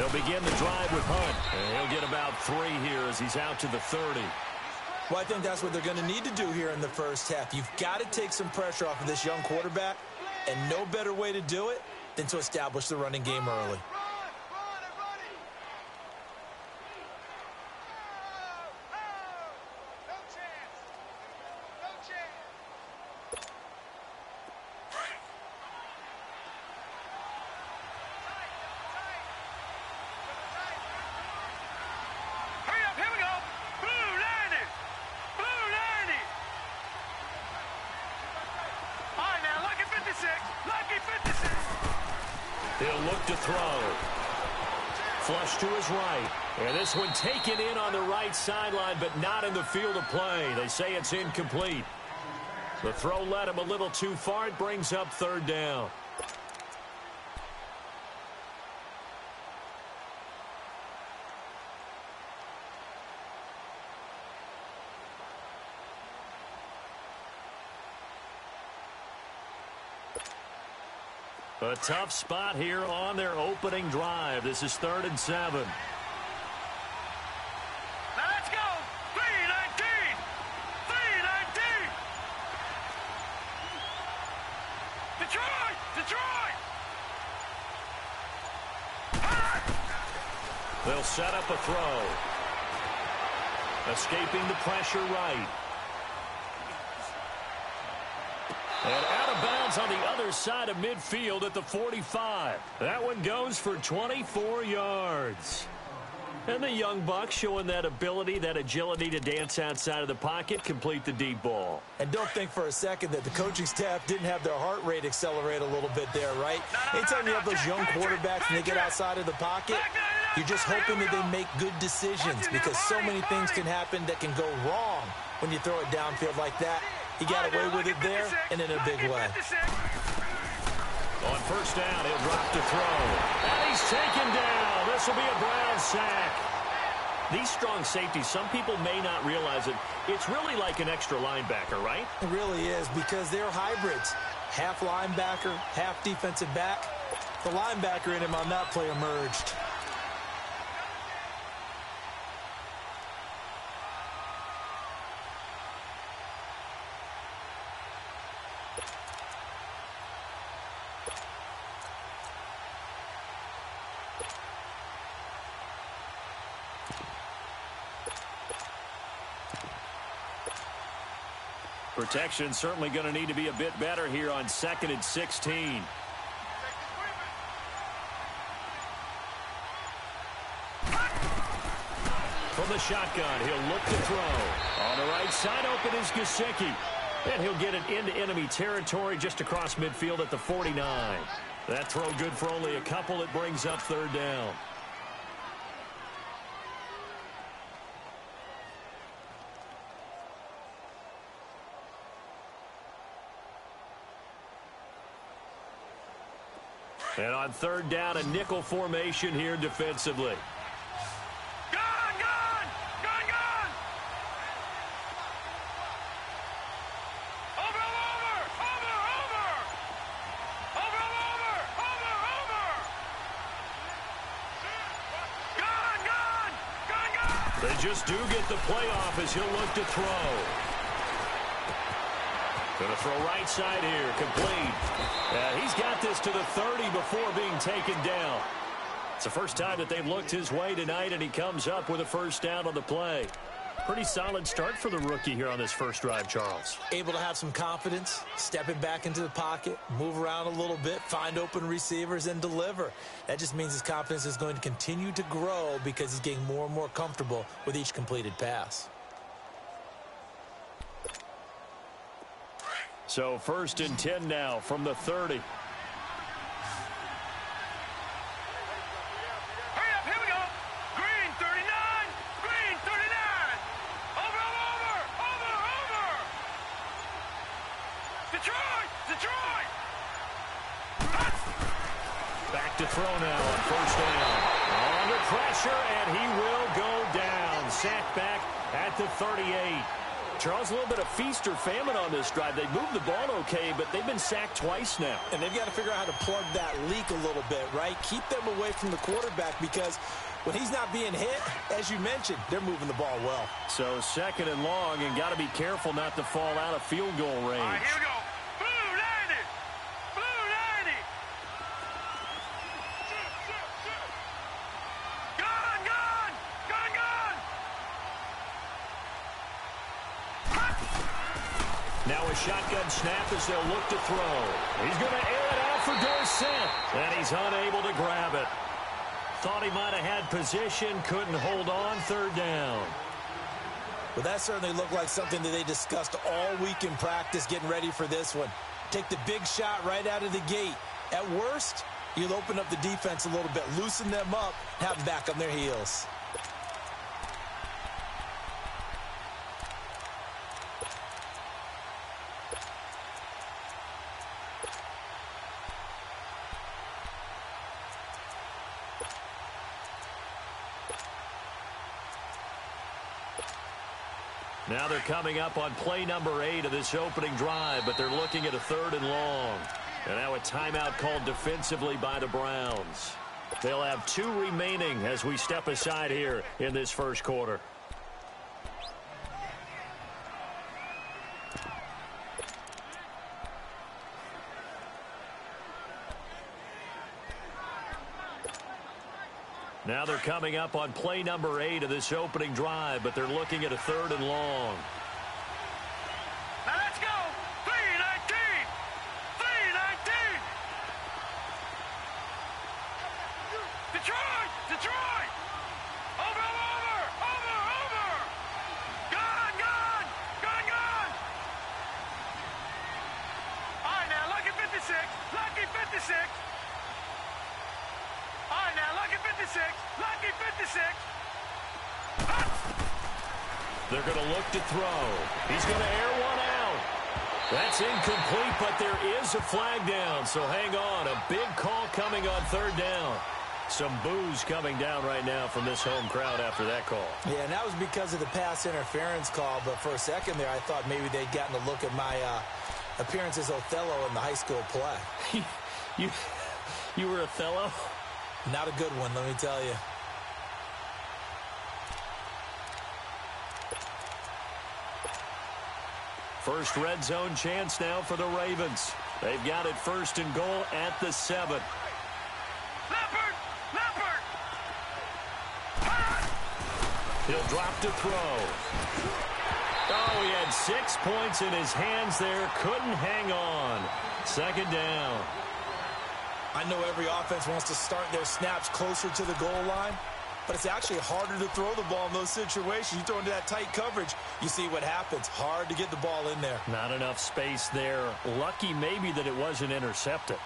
They'll begin the drive with Hunt. And he'll get about 3 here as he's out to the 30. Well, I think that's what they're going to need to do here in the first half. You've got to take some pressure off of this young quarterback, and no better way to do it than to establish the running game early. He'll look to throw. Flush to his right. And this one taken in on the right sideline, but not in the field of play. They say it's incomplete. The throw led him a little too far. It brings up 3rd down. A tough spot here on their opening drive. This is 3rd and 7. Now let's go. 3-19. 3-19. Detroit. Detroit. They'll set up a throw. Escaping the pressure right. And out of bounds on the other side of midfield at the 45. That one goes for 24 yards. And the young buck showing that ability, that agility to dance outside of the pocket, complete the deep ball. And don't think for a second that the coaching staff didn't have their heart rate accelerate a little bit there, right? Anytime you have those young quarterbacks and they get outside of the pocket, you're just hoping that they make good decisions because so many things can happen that can go wrong when you throw it downfield like that. He got away with it there and in a big way. On 1st down, he'll drop to throw. And he's taken down. This will be a Brown sack. These strong safeties, some people may not realize it. It's really like an extra linebacker, right? It really is because they're hybrids. Half linebacker, half defensive back. The linebacker in him on that play emerged. Protection certainly going to need to be a bit better here on 2nd and 16. From the shotgun, he'll look to throw. On the right side, open is Gesicki. And he'll get it into enemy territory just across midfield at the 49. That throw good for only a couple. It brings up 3rd down. And on 3rd down, a nickel formation here defensively. Gone, gone, gone, gone. Over, over, over, over. Over, over, over, over. Gone, gone, gone, gone. They just do get the playoff as he'll look to throw. Going to throw right side here, complete. He's got this to the 30 before being taken down. It's the first time that they've looked his way tonight, and he comes up with a 1st down on the play. Pretty solid start for the rookie here on this first drive, Charles. Able to have some confidence, stepping back into the pocket, move around a little bit, find open receivers, and deliver. That just means his confidence is going to continue to grow because he's getting more and more comfortable with each completed pass. So 1st and 10 now from the 30. Hurry up, here we go. Green 39, green 39. Over, over, over, over. Detroit, Detroit. Back to throw now on 1st down. Under pressure, and he will go down. Sacked back at the 38. Charles, a little bit of feast or famine on this drive. They moved the ball okay, but they've been sacked twice now. And they've got to figure out how to plug that leak a little bit, right? Keep them away from the quarterback because when he's not being hit, as you mentioned, they're moving the ball well. So 2nd and long, and got to be careful not to fall out of field goal range. All right, here we go. Blue 90. Blue 90. Gun, gun. Gun, gun. Now a shotgun snap as they'll look to throw. He's going to air it out for Dorsett, and he's unable to grab it. Thought he might have had position, couldn't hold on, 3rd down. Well, that certainly looked like something that they discussed all week in practice getting ready for this one. Take the big shot right out of the gate. At worst, you'll open up the defense a little bit, loosen them up, have them back on their heels. Now they're coming up on play number 8 of this opening drive, but they're looking at a 3rd and long. And now a timeout called defensively by the Browns. They'll have 2 remaining as we step aside here in this first quarter. Now they're coming up on play number 8 of this opening drive, but they're looking at a 3rd and long. Now let's go. 3-19. 3-19. Detroit. Detroit. Over, over, over, over. Gun, gun. Gun, gun. All right, now, lucky 56. Lucky 56. All right, now, lucky 56. Lucky 56. They're going to look to throw. He's going to air one out. That's incomplete, but there is a flag down, so hang on. A big call coming on 3rd down. Some boos coming down right now from this home crowd after that call. Yeah, and that was because of the pass interference call, but for a second there, I thought maybe they'd gotten a look at my appearance as Othello in the high school play. You were Othello? Not a good one, let me tell you. First red zone chance now for the Ravens. They've got it 1st and goal at the 7. Leopard! Leopard! He'll drop to throw. Oh, he had 6 points in his hands there. Couldn't hang on. 2nd down. I know every offense wants to start their snaps closer to the goal line, but it's actually harder to throw the ball in those situations. You throw into that tight coverage, you see what happens. Hard to get the ball in there. Not enough space there. Lucky maybe that it wasn't intercepted.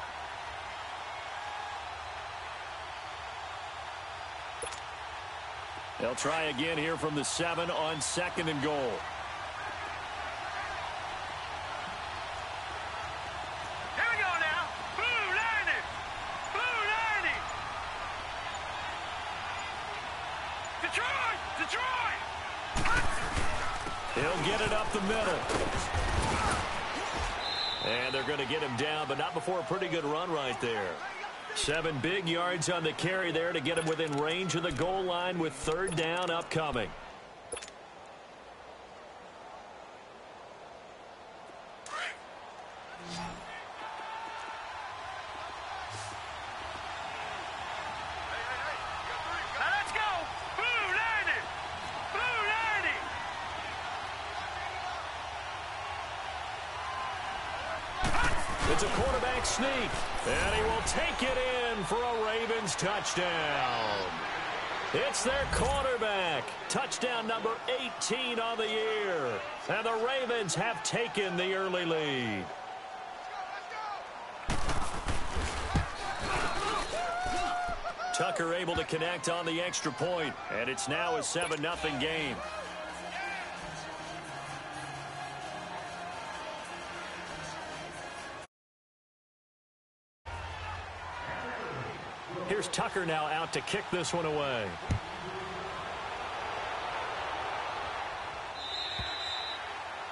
They'll try again here from the 7 on 2nd and goal. Here we go now. Blue 90. Blue 90. Detroit! Detroit! He'll get it up the middle. And they're going to get him down, but not before a pretty good run right there. 7 big yards on the carry there to get him within range of the goal line with 3rd down upcoming. Now let's go. Blue 90. Blue 90. It's a quarterback sneak, and he will take it in for a Ravens touchdown. It's their quarterback. Touchdown number 18 on the year. And the Ravens have taken the early lead. Tucker able to connect on the extra point, and it's now a 7-0 game. Here's Tucker now out to kick this one away.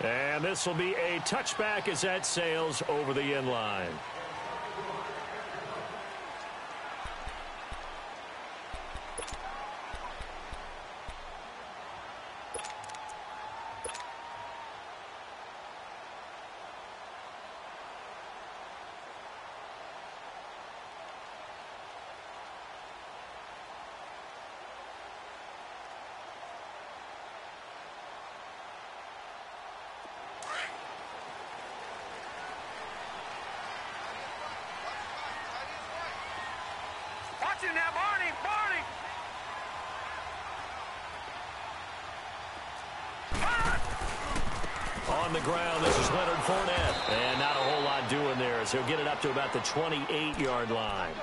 And this will be a touchback as that sails over the end line. Now, Barney, Barney. On the ground, this is Leonard Fournette. And not a whole lot doing there as he'll get it up to about the 28-yard line.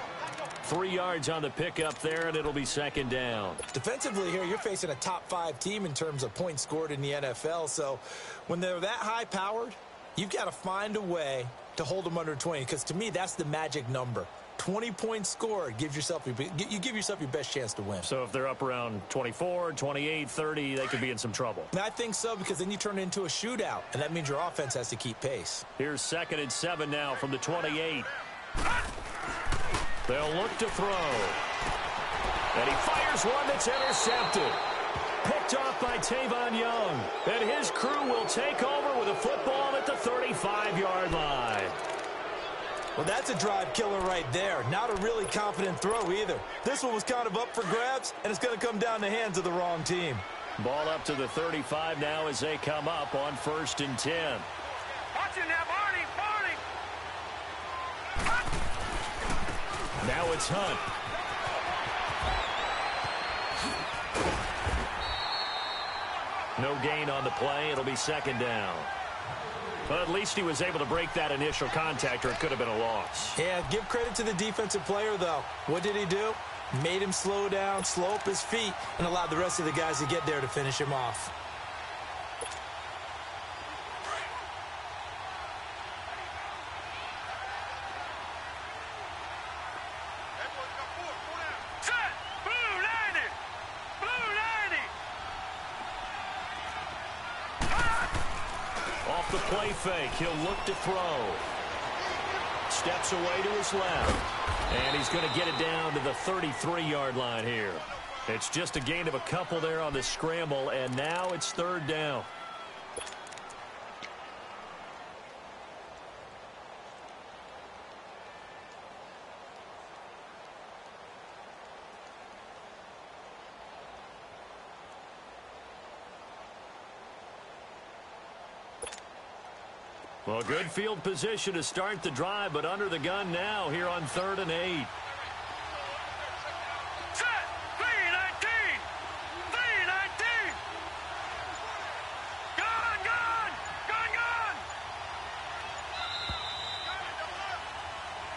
3 yards on the pickup there, and it'll be second down. Defensively here, you're facing a top-5 team in terms of points scored in the NFL. So when they're that high-powered, you've got to find a way to hold them under 20. Because to me, that's the magic number. 20 points scored, you give yourself your best chance to win. So if they're up around 24, 28, 30, they could be in some trouble. And I think so, because then you turn it into a shootout, and that means your offense has to keep pace. Here's 2nd and 7 now from the 28. They'll look to throw. And he fires one that's intercepted. Picked off by Tavon Young. And his crew will take over with a football at the 35-yard line. Well, that's a drive killer right there. Not a really confident throw either. This one was kind of up for grabs, and it's going to come down the hands of the wrong team. Ball up to the 35 now as they come up on 1st and 10. Watch it now, Barney, Barney. Now it's Hunt. No gain on the play. It'll be second down. But at least he was able to break that initial contact, or it could have been a loss. Yeah, give credit to the defensive player, though. What did he do? Made him slow down, slow up his feet, and allowed the rest of the guys to get there to finish him off. Set! Blue 90! Blue 90! Off the play fake, he'll look to throw. Steps away to his left. And he's going to get it down to the 33-yard line here. It's just a gain of a couple there on the scramble, and now it's 3rd down. Well, good field position to start the drive, but under the gun now here on 3rd and 8. Set! 319! 319! Gun, gun! Gun, gun!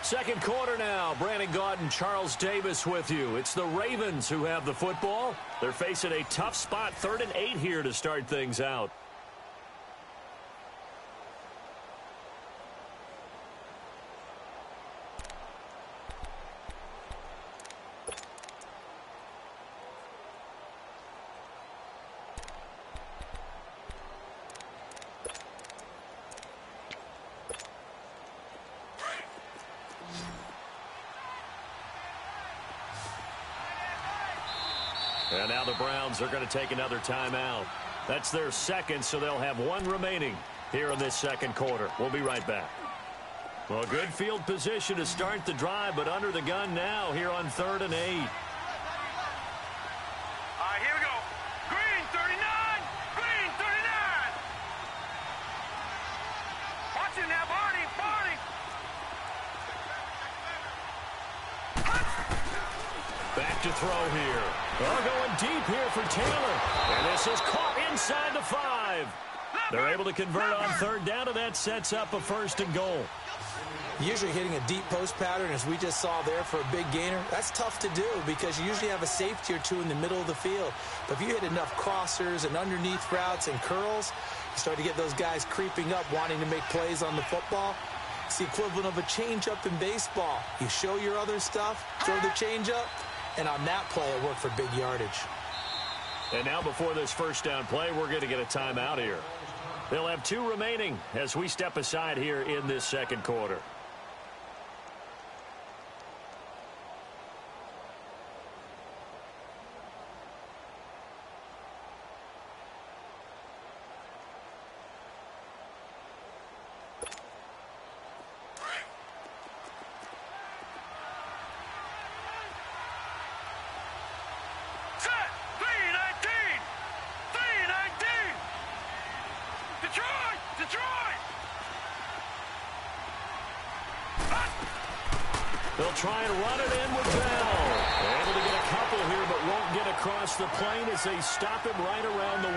Second quarter now. Brandon Gaudin and Charles Davis with you. It's the Ravens who have the football. They're facing a tough spot, 3rd and 8 here to start things out. And now the Browns are going to take another timeout. That's their second, so they'll have one remaining here in this second quarter. We'll be right back. Well, good field position to start the drive, but under the gun now here on 3rd and 8. All right, here we go. Green 39! Green 39! Watch it now, Barney, Barney! Back to throw here. They're going deep here for Taylor. And this is caught inside the 5. They're able to convert on 3rd down, and that sets up a 1st and goal. Usually hitting a deep post pattern, as we just saw there for a big gainer, that's tough to do because you usually have a safety or two in the middle of the field. But if you hit enough crossers and underneath routes and curls, you start to get those guys creeping up, wanting to make plays on the football. It's the equivalent of a changeup in baseball. You show your other stuff, throw the changeup, and on that play, it worked for big yardage. And now before this 1st down play, we're going to get a timeout here. They'll have 2 remaining as we step aside here in this second quarter. They'll try and run it in with Bell. They're able to get a couple here, but won't get across the plane as they stop him right around the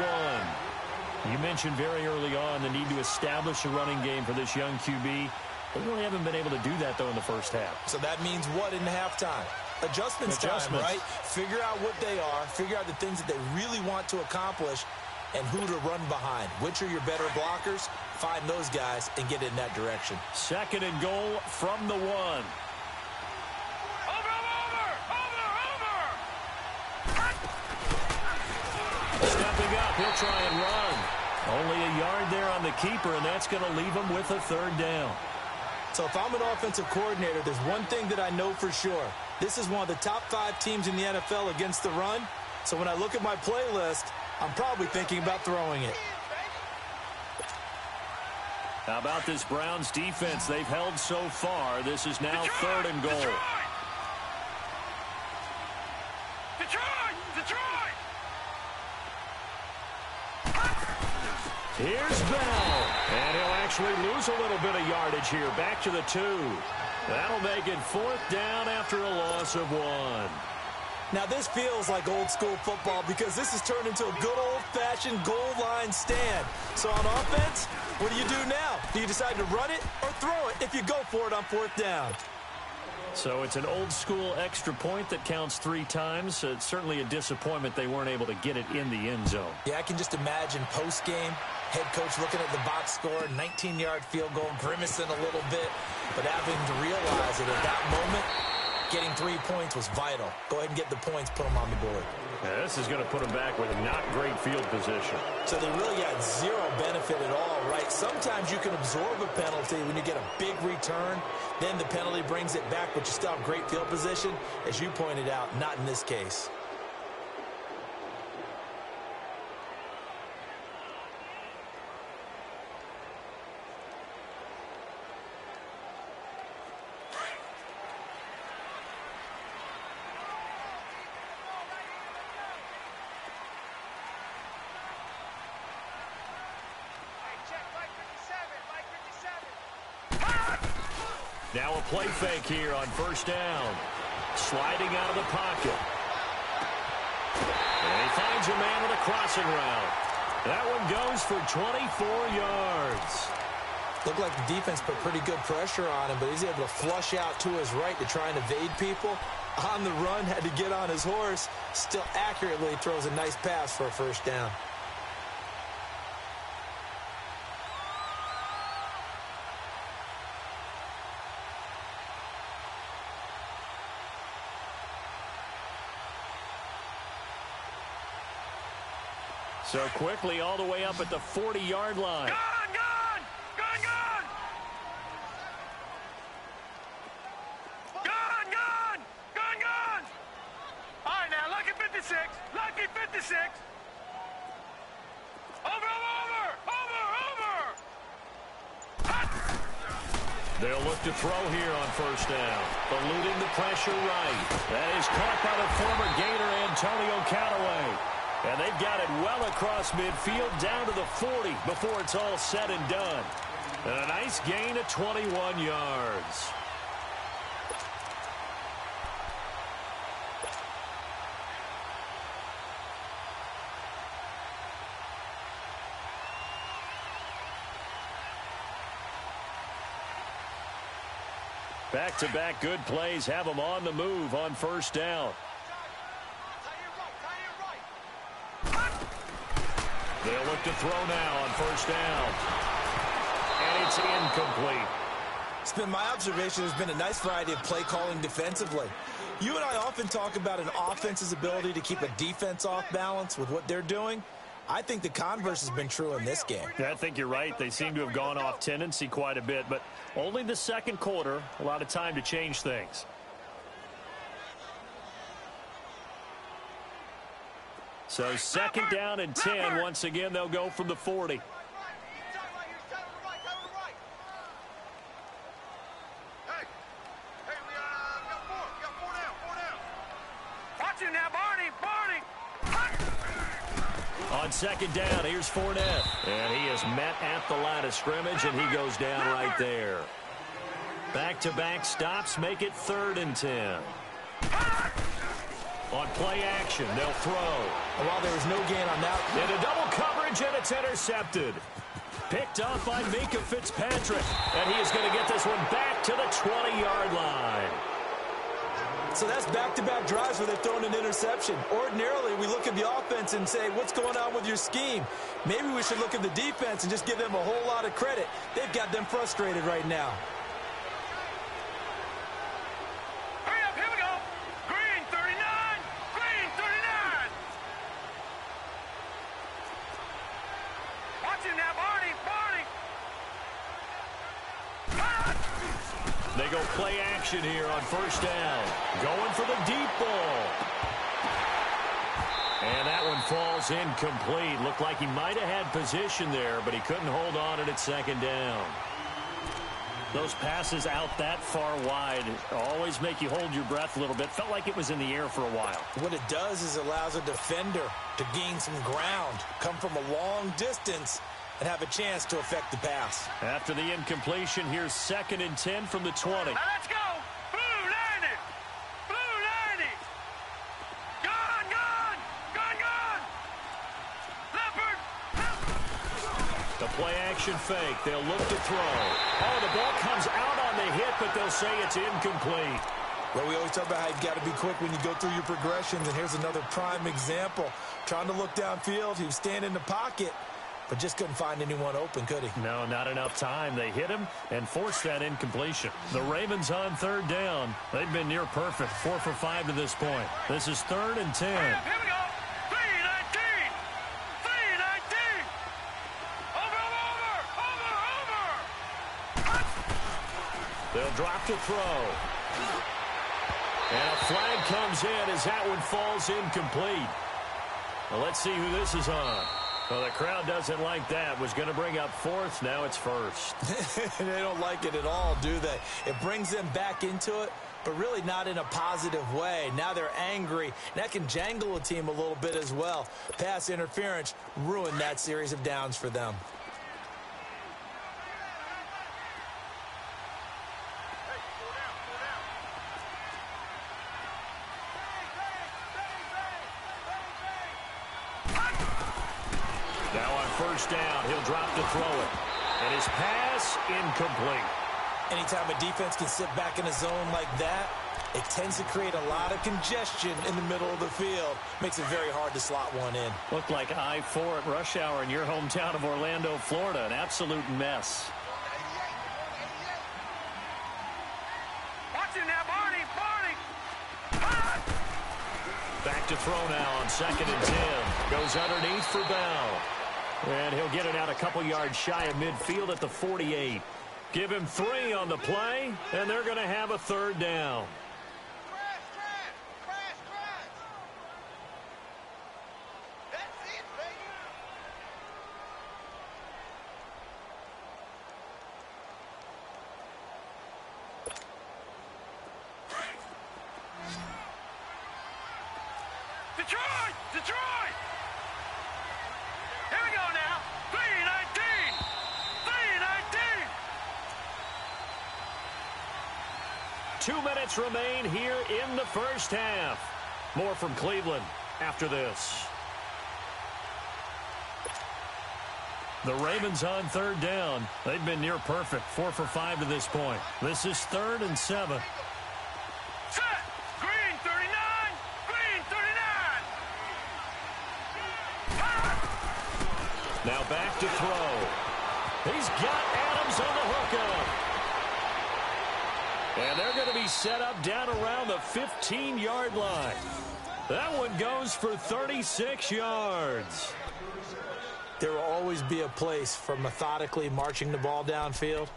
1. You mentioned very early on the need to establish a running game for this young QB. They really haven't been able to do that, though, in the first half. So that means what in halftime? Adjustments time, right? Figure out what they are, figure out the things that they really want to accomplish, and who to run behind. Which are your better blockers? Find those guys and get in that direction. 2nd and goal from the 1. Stepping up, he'll try and run. Only a yard there on the keeper, and that's going to leave him with a 3rd down. So if I'm an offensive coordinator, there's one thing that I know for sure. This is one of the top 5 teams in the NFL against the run. So when I look at my playlist, I'm probably thinking about throwing it. How about this Browns defense? They've held so far. This is now 3rd and goal. Here's Bell, and he'll actually lose a little bit of yardage here. Back to the 2. That'll make it 4th down after a loss of 1. Now, this feels like old school football because this has turned into a good old-fashioned goal line stand. So on offense, what do you do now? Do you decide to run it or throw it if you go for it on 4th down? So it's an old-school extra point that counts 3 times. It's certainly a disappointment they weren't able to get it in the end zone. Yeah, I can just imagine post-game, head coach looking at the box score, 19-yard field goal, grimacing a little bit, but having to realize that at that moment, getting 3 points was vital. Go ahead and get the points, put them on the board. Yeah, this is going to put them back with not great field position. So they really got 0 benefit at all, right? Sometimes you can absorb a penalty when you get a big return. Then the penalty brings it back, but you still have great field position. As you pointed out, not in this case. Now a play fake here on 1st down. Sliding out of the pocket. And he finds a man with a crossing route. That one goes for 24 yards. Looked like the defense put pretty good pressure on him, but he's able to flush out to his right to try and evade people. On the run, had to get on his horse. Still accurately throws a nice pass for a 1st down. So quickly all the way up at the 40-yard line. Gone! All right, now, lucky 56. Lucky 56. Over! They'll look to throw here on 1st down. Eluding the pressure right. That is caught by the former Gator Antonio Callaway. And they've got it well across midfield down to the 40 before it's all said and done. And a nice gain of 21 yards. Back-to-back good plays have them on the move on 1st down. They'll look to throw now on 1st down. And it's incomplete. It's been my observation there's been a nice variety of play calling defensively. You and I often talk about an offense's ability to keep a defense off balance with what they're doing. I think the converse has been true in this game. Yeah, I think you're right. They seem to have gone off tendency quite a bit, but only the second quarter, a lot of time to change things. So second down and 10. Once again, they'll go from the 40. On second down, here's Fournette. And he is met at the line of scrimmage, and he goes down right there. Back-to-back stops make it 3rd and 10. On play action, they'll throw. And while there was no gain on that. Into double coverage, and it's intercepted. Picked off by Minkah Fitzpatrick. And he is going to get this one back to the 20-yard line. So that's back-to-back drives where they've thrown an interception. Ordinarily, we look at the offense and say, what's going on with your scheme? Maybe we should look at the defense and just give them a whole lot of credit. They've got them frustrated right now. Hurry up, here we go. Green 39, green 39. Watch him now, Barney, Barney. They go play action here on first down. Going for the deep ball. And that one falls incomplete. Looked like he might have had position there, but he couldn't hold on at second down. Those passes out that far wide always make you hold your breath a little bit. Felt like it was in the air for a while. What it does is it allows a defender to gain some ground, come from a long distance, and have a chance to affect the pass. After the incompletion, here's 2nd and 10 from the 20. Now let's go. Blue 90. Blue 90. Gone, gone. Gone, gone. Leopard. The play action fake. They'll look to throw. Oh, the ball comes out on the hit, but they'll say it's incomplete. Well, we always talk about how you've got to be quick when you go through your progressions, and here's another prime example. Trying to look downfield, he was standing in the pocket, but just couldn't find anyone open, could he? No, not enough time. They hit him and forced that incompletion. The Ravens on 3rd down. They've been near perfect, 4 for 5 to this point. This is 3rd and 10. Here we go. 319. 319. Over. They'll drop to throw. And a flag comes in as that one falls incomplete. Well, let's see who this is on. Well, the crowd doesn't like that. Was going to bring up 4th. Now it's 1st. They don't like it at all, do they? It brings them back into it, but really not in a positive way. Now they're angry. That can jangle a team a little bit as well. Pass interference ruined that series of downs for them. First down, he'll drop to throw it. And his pass, incomplete. Anytime a defense can sit back in a zone like that, it tends to create a lot of congestion in the middle of the field. Makes it very hard to slot one in. Looked like I-4 at rush hour in your hometown of Orlando, Florida. An absolute mess. Watch him now, Barney, Barney. Back to throw now on 2nd and 10. Goes underneath for Bell. And he'll get it out a couple yards shy of midfield at the 48. Give him 3 on the play, and they're going to have a 3rd down. That's it, baby. Detroit! Detroit! Here we go now. 319. 319. 2 minutes remain here in the first half. More from Cleveland after this. The Ravens on 3rd down. They've been near perfect, 4 for 5 to this point. This is 3rd and 7. Set. Green 39. Green 39. Now back to throw. He's got Adams on the hookup. And they're going to be set up down around the 15-yard line. That one goes for 36 yards. There will always be a place for methodically marching the ball downfield.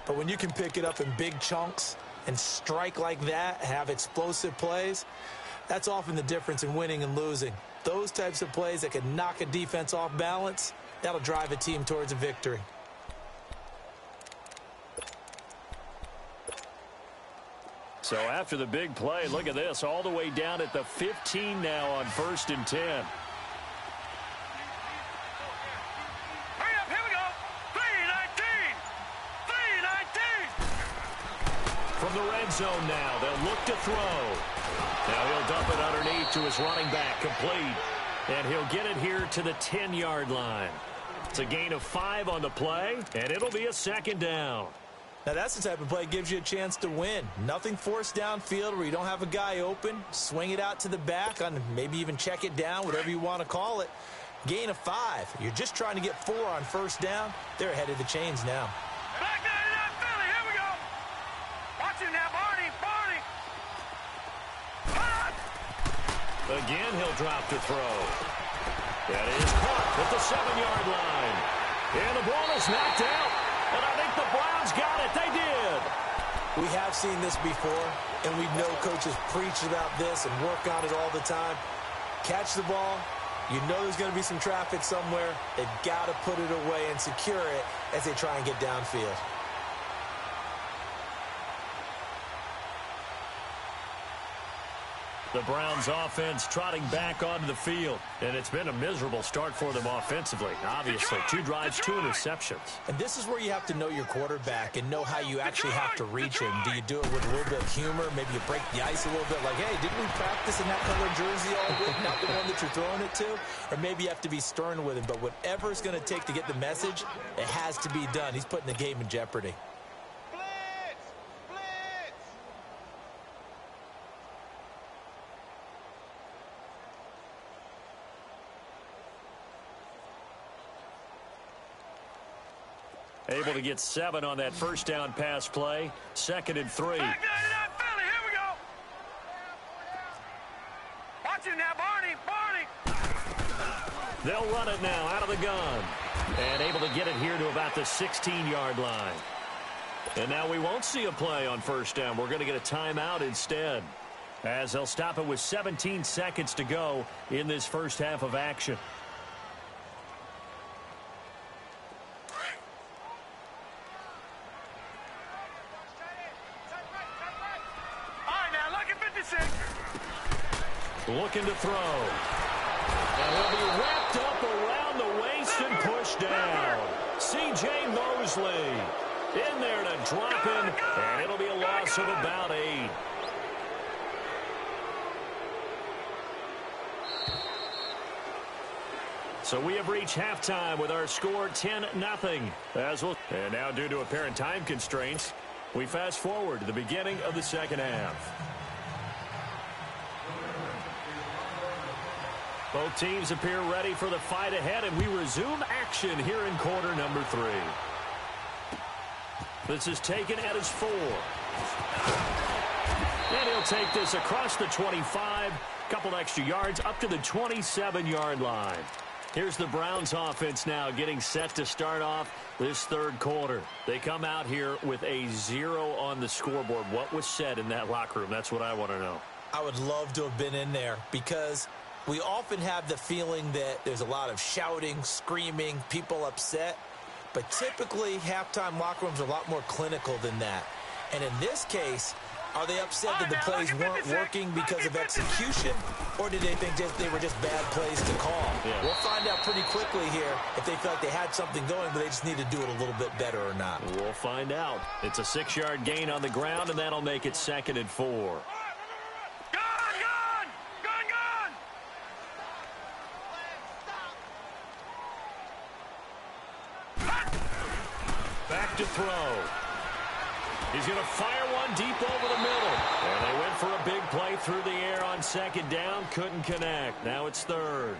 But when you can pick it up in big chunks and strike like that, have explosive plays, that's often the difference in winning and losing. Those types of plays that can knock a defense off balance, that'll drive a team towards a victory. So after the big play, look at this, all the way down at the 15 now on 1st and 10. Hurry up, here we go. 3-19. 3-19. From the red zone now, they'll look to throw. Now he'll dump it underneath to his running back, complete. And he'll get it here to the 10-yard line. It's a gain of 5 on the play, and it'll be a 2nd down. Now, that's the type of play that gives you a chance to win. Nothing forced downfield where you don't have a guy open. Swing it out to the back, on maybe even check it down, whatever you want to call it. Gain of 5. You're just trying to get 4 on 1st down. They're ahead of the chains now. Back 99 Philly, here we go. Watch him now, Barney. Hot. Again, he'll drop to throw. That is caught at the 7-yard line. And the ball is knocked out. And I think the Browns got it. They did. We have seen this before, and we know coaches preach about this and work on it all the time. Catch the ball. You know there's going to be some traffic somewhere. They've got to put it away and secure it as they try and get downfield. The Browns offense trotting back onto the field. And it's been a miserable start for them offensively. Obviously, 2 drives, 2 interceptions. And this is where you have to know your quarterback and know how you actually have to reach him. Do you do it with a little bit of humor? Maybe you break the ice a little bit like, hey, didn't we practice in that color jersey all week? Not the one that you're throwing it to? Or maybe you have to be stern with him. But whatever it's going to take to get the message, it has to be done. He's putting the game in jeopardy. Able to get 7 on that 1st down pass play. 2nd and 3. Back 99 Philly, here we go. Watch him now, Barney. They'll run it now out of the gun. And able to get it here to about the 16-yard line. And now we won't see a play on 1st down. We're going to get a timeout instead, as they'll stop it with 17 seconds to go in this first half of action. Looking to throw. And he'll be wrapped up around the waist and pushed down. C.J. Mosley in there to drop him, and it'll be a loss of about 8. So we have reached halftime with our score 10-0. And now, due to apparent time constraints, we fast forward to the beginning of the 2nd half. Both teams appear ready for the fight ahead, and we resume action here in quarter number 3. This is taken at his 4. And he'll take this across the 25, couple extra yards up to the 27-yard line. Here's the Browns offense now getting set to start off this 3rd quarter. They come out here with a 0 on the scoreboard. What was said in that locker room? That's what I want to know. I would love to have been in there because we often have the feeling that there's a lot of shouting, screaming, people upset. But typically, halftime locker rooms are a lot more clinical than that. And in this case, are they upset that the plays weren't working because of execution? Or did they think they were just bad plays to call? Yeah. We'll find out pretty quickly here if they felt like they had something going, but they just need to do it a little bit better or not. We'll find out. It's a 6-yard gain on the ground, and that'll make it 2nd and 4. Back to throw. He's going to fire one deep over the middle. And they went for a big play through the air on 2nd down. Couldn't connect. Now it's 3rd.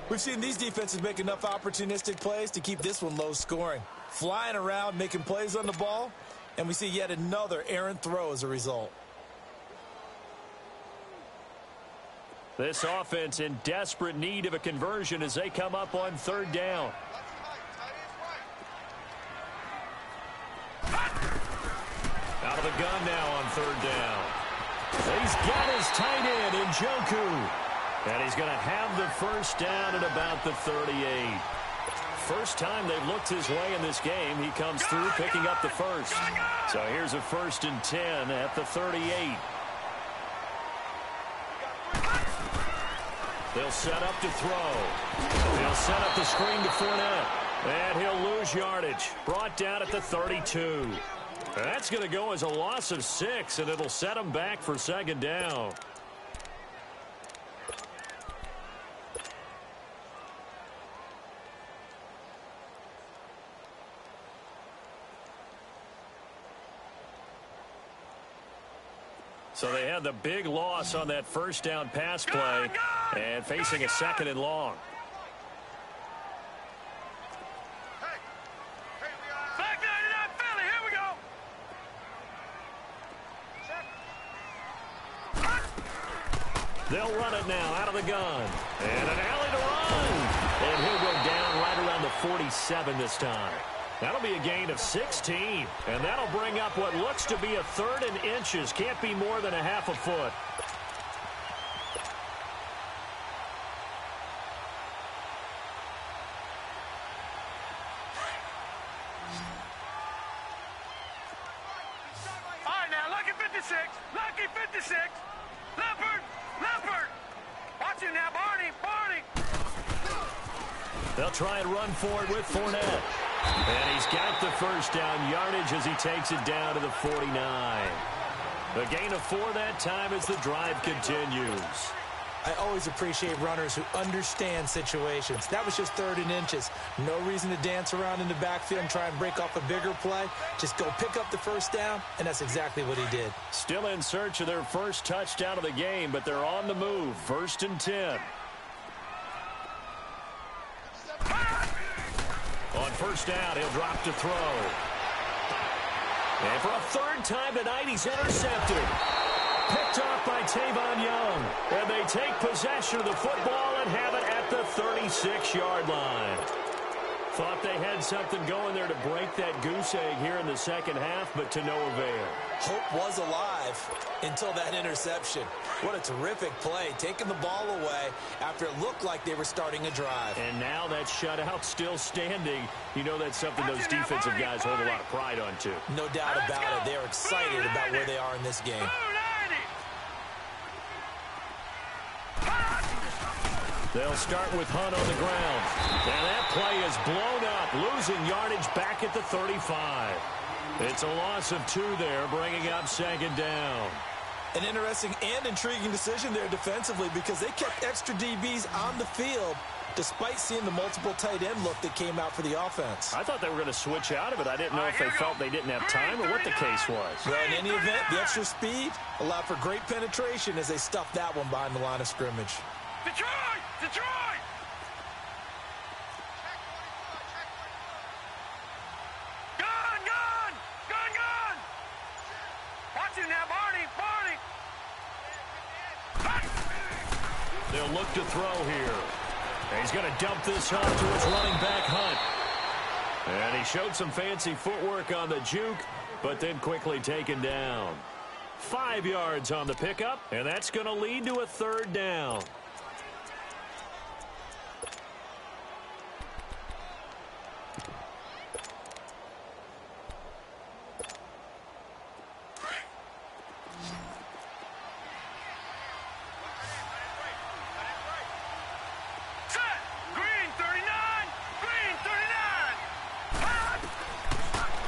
We've seen these defenses make enough opportunistic plays to keep this one low scoring. Flying around, making plays on the ball. And we see yet another errant throw as a result. This offense in desperate need of a conversion as they come up on third down. Out of the gun now on third down. He's got his tight end in Njoku. And he's going to have the first down at about the 38. First time they've looked his way in this game, he comes through picking up the first. So here's a 1st and 10 at the 38. They'll set up to throw. They'll set up the screen to Fournette. And he'll lose yardage. Brought down at the 32. That's going to go as a loss of 6, and it'll set him back for second down. So they had the big loss on that first down pass play and facing a 2nd and long. They'll run it now out of the gun. And an alley to run. And he'll go down right around the 47 this time. That'll be a gain of 16. And that'll bring up what looks to be a 3rd and inches. Can't be more than a half a foot. All right, now, lucky 56. Lucky 56. Leopard. Leopard. Watch it now, Barney. Barney. They'll try and run for it with Fournette. And he's got the first down yardage as he takes it down to the 49. A gain of 4 that time as the drive continues. I always appreciate runners who understand situations. That was just 3rd and inches. No reason to dance around in the backfield and try and break off a bigger play. Just go pick up the first down, and that's exactly what he did. Still in search of their first touchdown of the game, but they're on the move. 1st and 10. On first down, he'll drop to throw. And for a 3rd time tonight, he's intercepted. Picked off by Tavon Young. And they take possession of the football and have it at the 36-yard line. Thought they had something going there to break that goose egg here in the second half, but to no avail. Hope was alive until that interception. What a terrific play, taking the ball away after it looked like they were starting a drive. And now that shutout still standing. You know that's something those defensive guys hold a lot of pride on, too. No doubt about it. They're excited about where they are in this game. They'll start with Hunt on the ground. And that play is blown up, losing yardage back at the 35. It's a loss of 2 there, bringing up second down. An interesting and intriguing decision there defensively because they kept extra DBs on the field despite seeing the multiple tight end look that came out for the offense. I thought they were going to switch out of it. I didn't know if they felt they didn't have time or what the case was. Well, in any event, the extra speed allowed for great penetration as they stuffed that one behind the line of scrimmage. Detroit! Detroit! Gun! Gun! Gun! Gun! Watch it now, Barney! Barney! They'll look to throw here. And he's going to dump this off to his running back, Hunt. And he showed some fancy footwork on the juke, but then quickly taken down. 5 yards on the pickup, and that's going to lead to a 3rd down.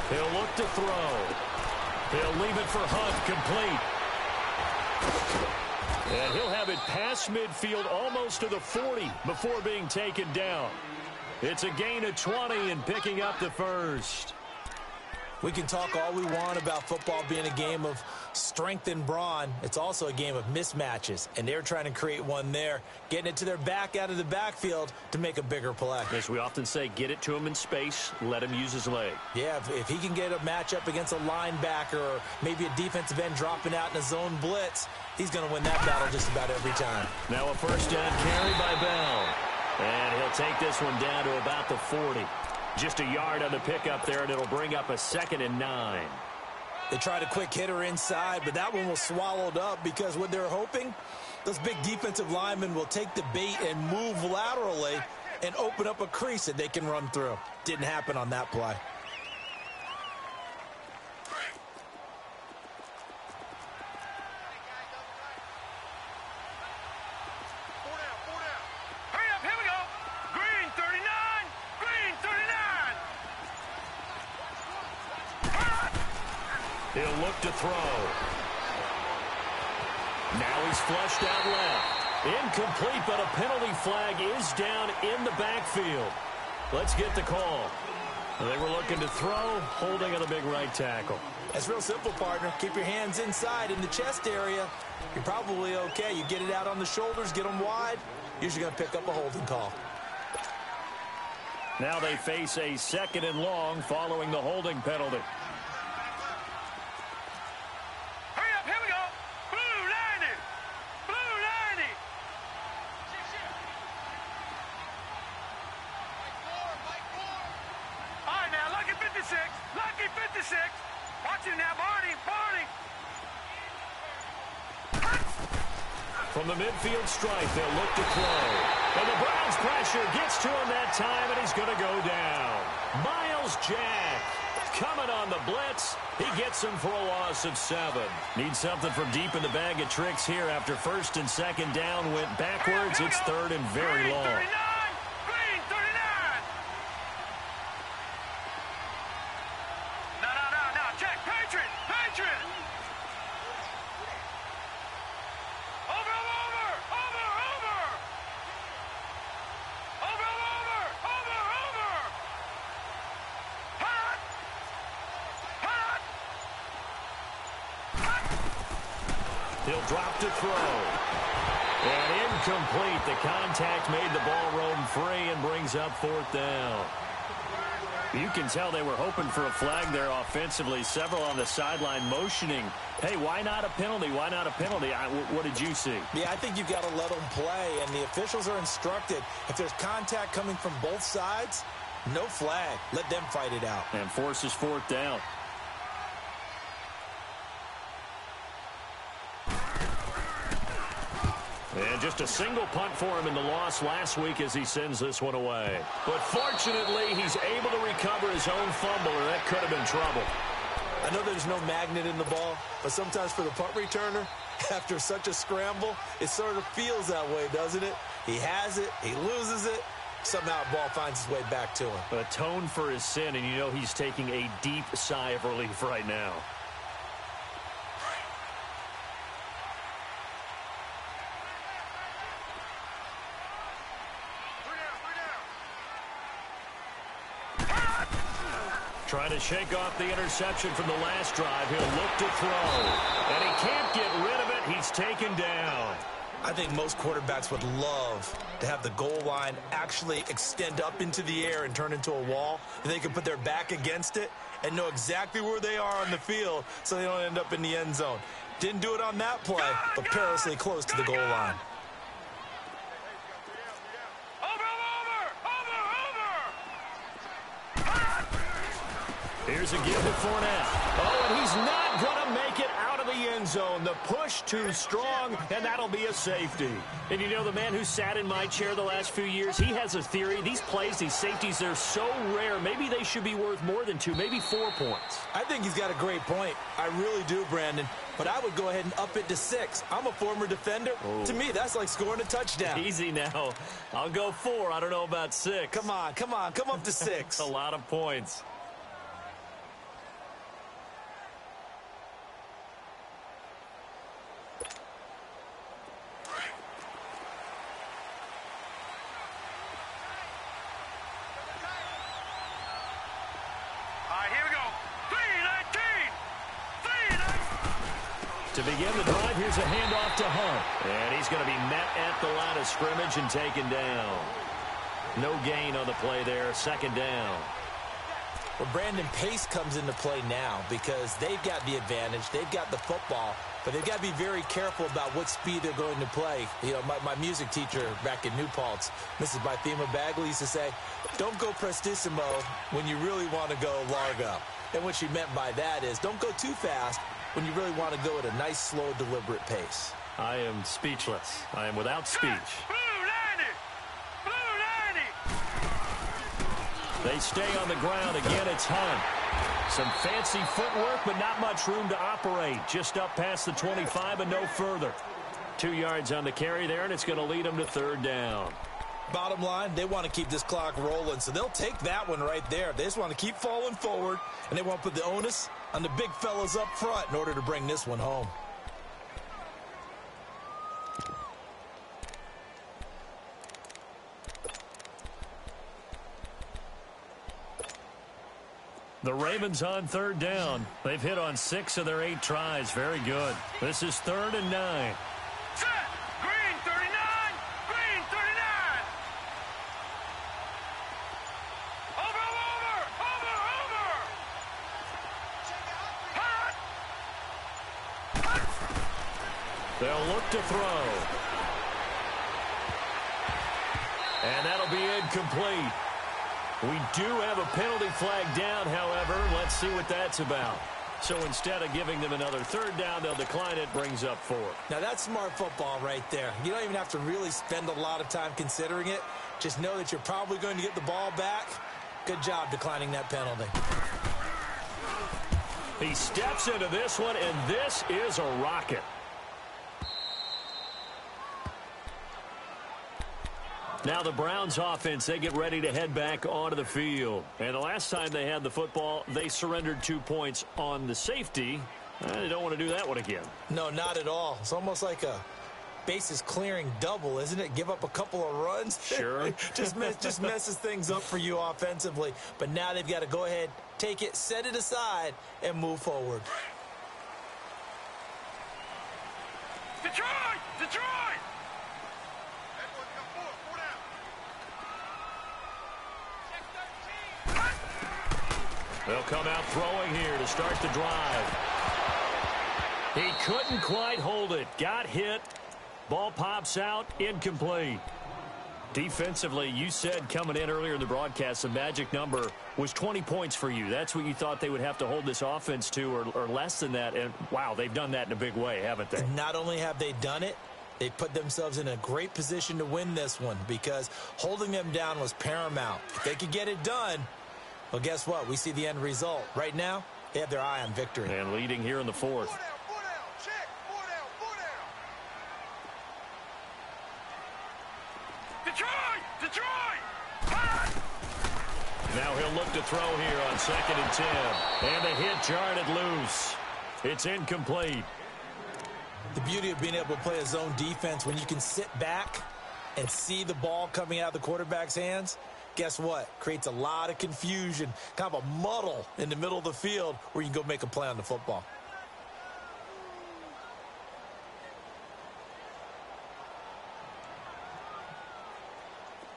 He'll look to throw. He'll leave it for Hunt, complete. And he'll have it past midfield almost to the 40 before being taken down. It's a gain of 20 and picking up the first. We can talk all we want about football being a game of strength and brawn. It's also a game of mismatches, and they're trying to create one there, getting it to their back out of the backfield to make a bigger play. As we often say, get it to him in space, let him use his leg. Yeah, if he can get a matchup against a linebacker or maybe a defensive end dropping out in a zone blitz, he's going to win that battle just about every time. Now a first down carry by Bell. And he'll take this one down to about the 40. Just a yard on the pickup there, and it'll bring up a 2nd and 9. They tried a quick hitter inside, but that one was swallowed up because what they're hoping, those big defensive linemen will take the bait and move laterally and open up a crease that they can run through. Didn't happen on that play. Hurry up, here we go. Green 39, green 39. He'll look to throw. Now he's flushed out left. Incomplete, but a penalty flag is down in the backfield. Let's get the call. They were looking to throw, holding on the big right tackle. It's real simple, partner. Keep your hands inside in the chest area. You're probably okay. You get it out on the shoulders, get them wide. Usually going to pick up a holding call. Now they face a 2nd and long following the holding penalty. Hurry up, here we go. Blue 90, blue 90. All right, now, lucky 56, lucky 56. Watch him now, Barney, Barney. From the midfield stripe, they'll look to throw. And the Browns pressure gets to him that time, and he's going to go down. Miles Jack coming on the blitz. He gets him for a loss of 7. Needs something from deep in the bag of tricks here after 1st and 2nd down went backwards. It's 3rd and very long. Green 39. No, check, Patriot, Patriot. Over. He'll drop to throw. And incomplete. The contact made the ball roam free and brings up 4th down. You can tell they were hoping for a flag there offensively. Several on the sideline motioning. Hey, why not a penalty? Why not a penalty? What did you see? Yeah, I think you've got to let them play, and the officials are instructed. If there's contact coming from both sides, no flag. Let them fight it out. And forces 4th down. And just a single punt for him in the loss last week as he sends this one away. But fortunately, he's able to recover his own fumble, or that could have been trouble. I know there's no magnet in the ball, but sometimes for the punt returner, after such a scramble, it sort of feels that way, doesn't it? He has it, he loses it, somehow the ball finds its way back to him. Atone for his sin, and you know he's taking a deep sigh of relief right now. Trying to shake off the interception from the last drive. He'll look to throw. And he can't get rid of it. He's taken down. I think most quarterbacks would love to have the goal line actually extend up into the air and turn into a wall. And they can put their back against it and know exactly where they are on the field so they don't end up in the end zone. Didn't do it on that play, but perilously close to the goal line. Here's a give to Fournette. Oh, and he's not going to make it out of the end zone. The push too strong, and that'll be a safety. And you know, the man who sat in my chair the last few years, he has a theory. These plays, these safeties, they're so rare. Maybe they should be worth more than 2, maybe 4 points. I think he's got a great point. I really do, Brandon. But I would go ahead and up it to 6. I'm a former defender. Oh. To me, that's like scoring a touchdown. Easy now. I'll go 4. I don't know about 6. Come on. Come up to 6. A lot of points. To begin the drive, here's a handoff to Hunt. And he's going to be met at the line of scrimmage and taken down. No gain on the play there, second down. Well, Brandon, pace comes into play now because they've got the advantage. They've got the football, but they've got to be very careful about what speed they're going to play. You know, my music teacher back in New Paltz, Mrs. Bythema Bagley, used to say, don't go prestissimo when you really want to go largo. And what she meant by that is don't go too fast when you really want to go at a nice, slow, deliberate pace. I am speechless. I am without speech. They stay on the ground. Again, it's Hunt. Some fancy footwork, but not much room to operate. Just up past the 25 and no further. 2 yards on the carry there, and it's going to lead them to third down. Bottom line, they want to keep this clock rolling, so they'll take that one right there. They just want to keep falling forward, and they want to put the onus on the big fellas up front in order to bring this one home. The Ravens on third down. They've hit on 6 of their 8 tries. Very good. This is 3rd and 9. Set. Green 39. Green 39. Over. Hut. They'll look to throw. And that'll be incomplete. We do have a penalty flag down, however. Let's see what that's about. So instead of giving them another third down, they'll decline it, brings up 4. Now, that's smart football right there. You don't even have to really spend a lot of time considering it. Just know that you're probably going to get the ball back. Good job declining that penalty. He steps into this one, and this is a rocket. Now the Browns offense, they get ready to head back onto the field. And the last time they had the football, they surrendered 2 points on the safety. They don't want to do that one again. No, not at all. It's almost like a bases clearing double, isn't it? Give up a couple of runs. Sure. just messes things up for you offensively. But now they've got to go ahead, take it, set it aside, and move forward. Detroit! Detroit! They'll come out throwing here to start the drive. He couldn't quite hold it. Got hit. Ball pops out. Incomplete. Defensively, you said coming in earlier in the broadcast, the magic number was 20 points for you. That's what you thought they would have to hold this offense to, or less than that. And, wow, they've done that in a big way, haven't they? Not only have they done it, they put themselves in a great position to win this one because holding them down was paramount. If they could get it done, well, guess what? We see the end result. Right now, they have their eye on victory. And leading here in the 4th. Now he'll look to throw here on 2nd and 10. And the hit jarred it loose. It's incomplete. The beauty of being able to play a zone defense when you can sit back and see the ball coming out of the quarterback's hands, guess what? Creates a lot of confusion, kind of a muddle in the middle of the field where you can go make a play on the football.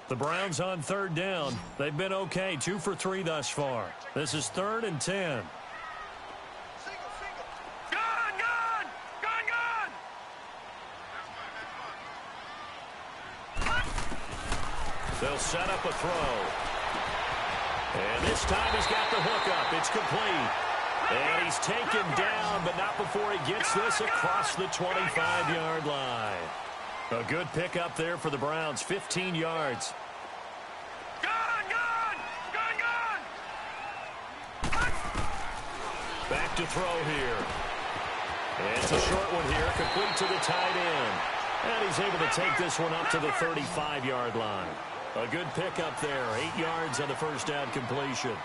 The Browns on 3rd down. They've been okay, 2 for 3 thus far. This is 3rd and 10. They'll set up a throw. And this time he's got the hook up. It's complete. And he's taken down, but not before he gets this across the 25-yard line. A good pickup there for the Browns, 15 yards. Back to throw here. And it's a short one here, complete to the tight end. And he's able to take this one up to the 35-yard line. A good pickup there, 8 yards on the first down completion.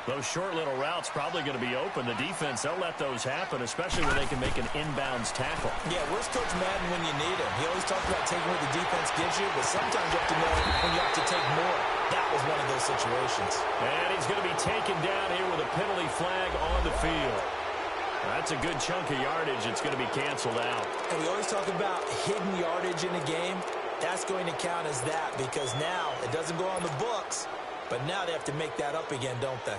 Those short little routes probably going to be open. The defense, they'll let those happen, especially when they can make an inbounds tackle. Yeah, where's Coach Madden when you need him? He always talks about taking what the defense gives you, but sometimes you have to know when you have to take more. That was one of those situations. And he's going to be taken down here with a penalty flag on the field. That's a good chunk of yardage. It's going to be canceled out. And we always talk about hidden yardage in a game. That's going to count as that because now it doesn't go on the books, but now they have to make that up again, don't they?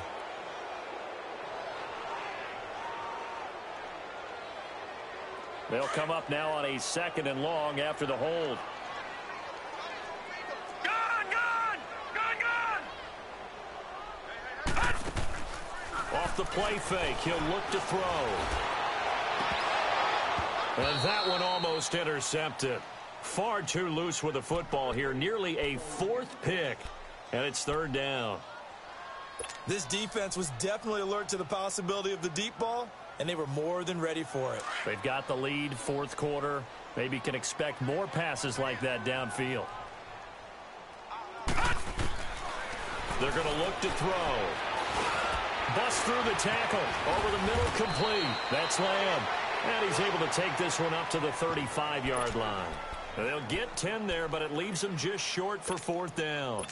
They'll come up now on a 2nd and long after the hold. Off the play fake, he'll look to throw. And that one almost intercepted. Far too loose with the football here. Nearly a 4th pick. And it's 3rd down. This defense was definitely alert to the possibility of the deep ball, and they were more than ready for it. They've got the lead, 4th quarter. Maybe can expect more passes like that downfield. They're going to look to throw. Bust through the tackle. Over the middle, complete. That's Lamb. And he's able to take this one up to the 35-yard line. They'll get 10 there, but it leaves them just short for 4th down.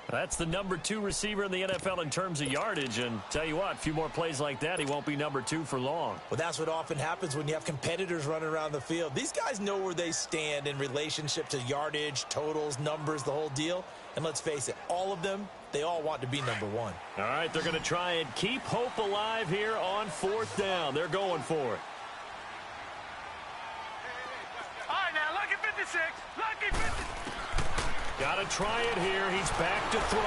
That's the number 2 receiver in the NFL in terms of yardage. And tell you what, a few more plays like that, he won't be number 2 for long. Well, that's what often happens when you have competitors running around the field. These guys know where they stand in relationship to yardage, totals, numbers, the whole deal. And let's face it, all of them, they all want to be number 1. All right, they're going to try and keep hope alive here on 4th down. They're going for it. All right, now, lucky 56. Lucky 50. Got to try it here. He's back to throw.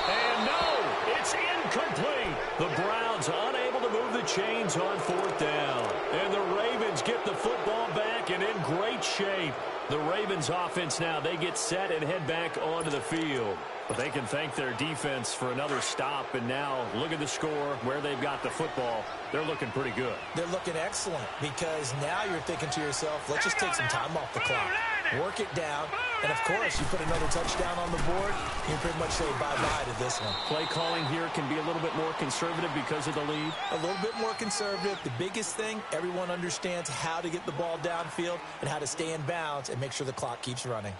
And no, it's incomplete. The Browns unable to move the chains on 4th down. And the Ravens get the football back and in great shape. The Ravens offense now, they get set and head back onto the field. But they can thank their defense for another stop. And now look at the score, where they've got the football. They're looking pretty good. They're looking excellent because now you're thinking to yourself, let's just take some time off the clock. Work it down. And, of course, you put another touchdown on the board, you pretty much say bye-bye to this one. Play calling here can be a little bit more conservative because of the lead. A little bit more conservative. The biggest thing, everyone understands how to get the ball downfield and how to stay in bounds and make sure the clock keeps running.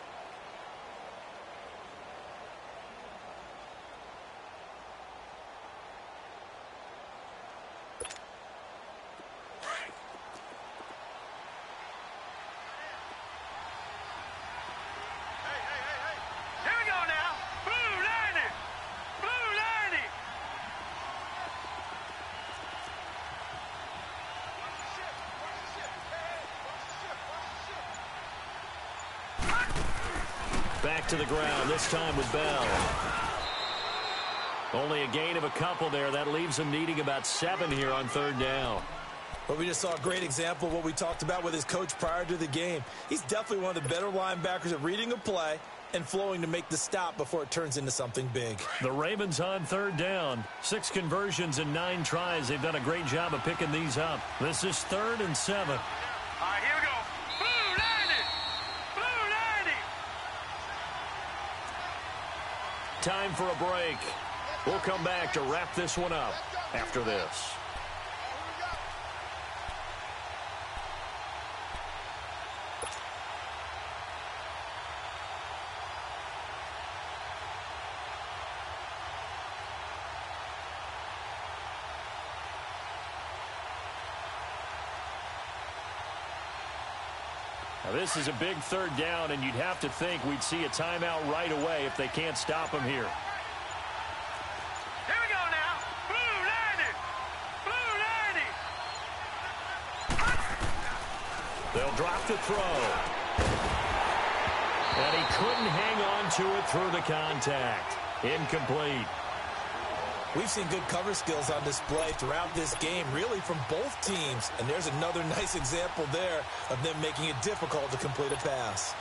Back to the ground, this time with Bell. Only a gain of a couple there. That leaves him needing about 7 here on 3rd down. But we just saw a great example of what we talked about with his coach prior to the game. He's definitely one of the better linebackers at reading a play and flowing to make the stop before it turns into something big. The Ravens on 3rd down. 6 conversions and 9 tries. They've done a great job of picking these up. This is 3rd and 7. All right, here we go. Blue 90. Blue 90. Time for a break. We'll come back to wrap this one up after this. Now, this is a big 3rd down, and you'd have to think we'd see a timeout right away if they can't stop him here. Here we go now. Blue 90. Blue 90. They'll drop the throw. And he couldn't hang on to it through the contact. Incomplete. We've seen good cover skills on display throughout this game, really from both teams. And there's another nice example there of them making it difficult to complete a pass.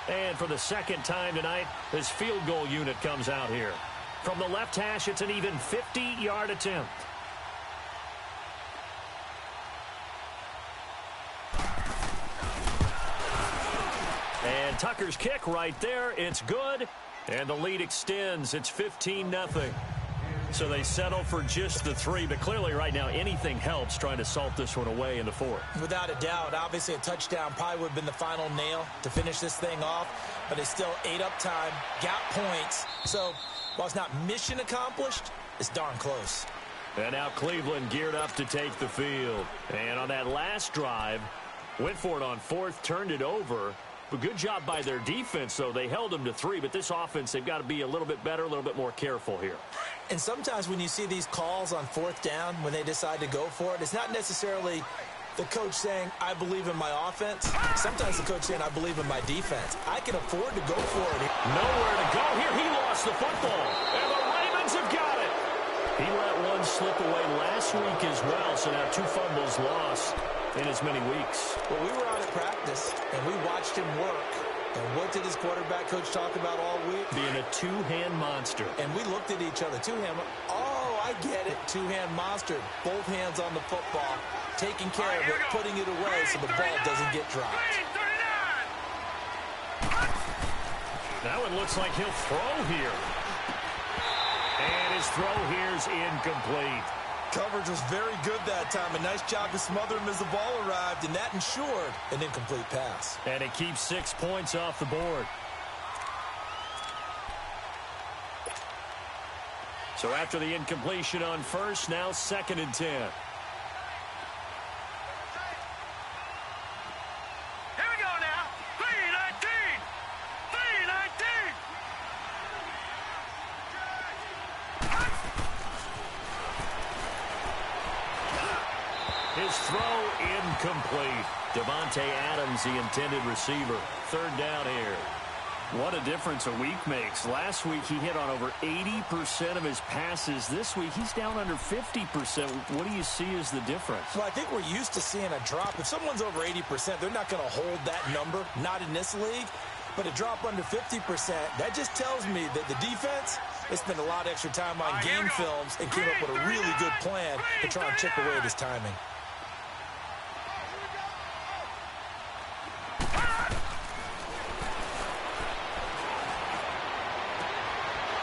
And for the 2nd time tonight, this field goal unit comes out here. From the left hash, it's an even 50-yard attempt. And Tucker's kick right there. It's good. And the lead extends. It's 15-0. So they settle for just the 3. But clearly right now anything helps trying to salt this one away in the 4th. Without a doubt, obviously a touchdown probably would have been the final nail to finish this thing off. But they still ate up time, got points. So While it's not mission accomplished, it's darn close. And now Cleveland geared up to take the field. And on that last drive, went for it on fourth, turned it over. But good job by their defense, though. They held them to 3, but this offense, they've got to be a little bit better, a little bit more careful here. And sometimes when you see these calls on fourth down, when they decide to go for it, it's not necessarily the coach saying, I believe in my offense. Sometimes the coach saying, I believe in my defense. I can afford to go for it. Nowhere to go here. He lost the football. And the Ravens have got it. He let one slip away last week as well, so now 2 fumbles lost in as many weeks. Well, we were out at practice, and we watched him work. And what did his quarterback coach talk about all week? Being a two-hand monster. And we looked at each other. Two-hand. Oh, I get it. Two-hand monster. Both hands on the football. Taking care of it, putting it away so the ball doesn't get dropped. Now it looks like he'll throw here. And his throw here's incomplete. Coverage was very good that time. A nice job to smother him as the ball arrived, and that ensured an incomplete pass. And it keeps 6 points off the board. So after the incompletion on first, now 2nd and 10. His throw incomplete. Devontae Adams, the intended receiver. 3rd down here. What a difference a week makes. Last week he hit on over 80% of his passes. This week he's down under 50%. What do you see as the difference? Well, I think we're used to seeing a drop. If someone's over 80%, they're not going to hold that number. Not in this league. But a drop under 50%, that just tells me that the defense, they spent a lot of extra time on game films and came up with a really good plan to try and chip away at his timing.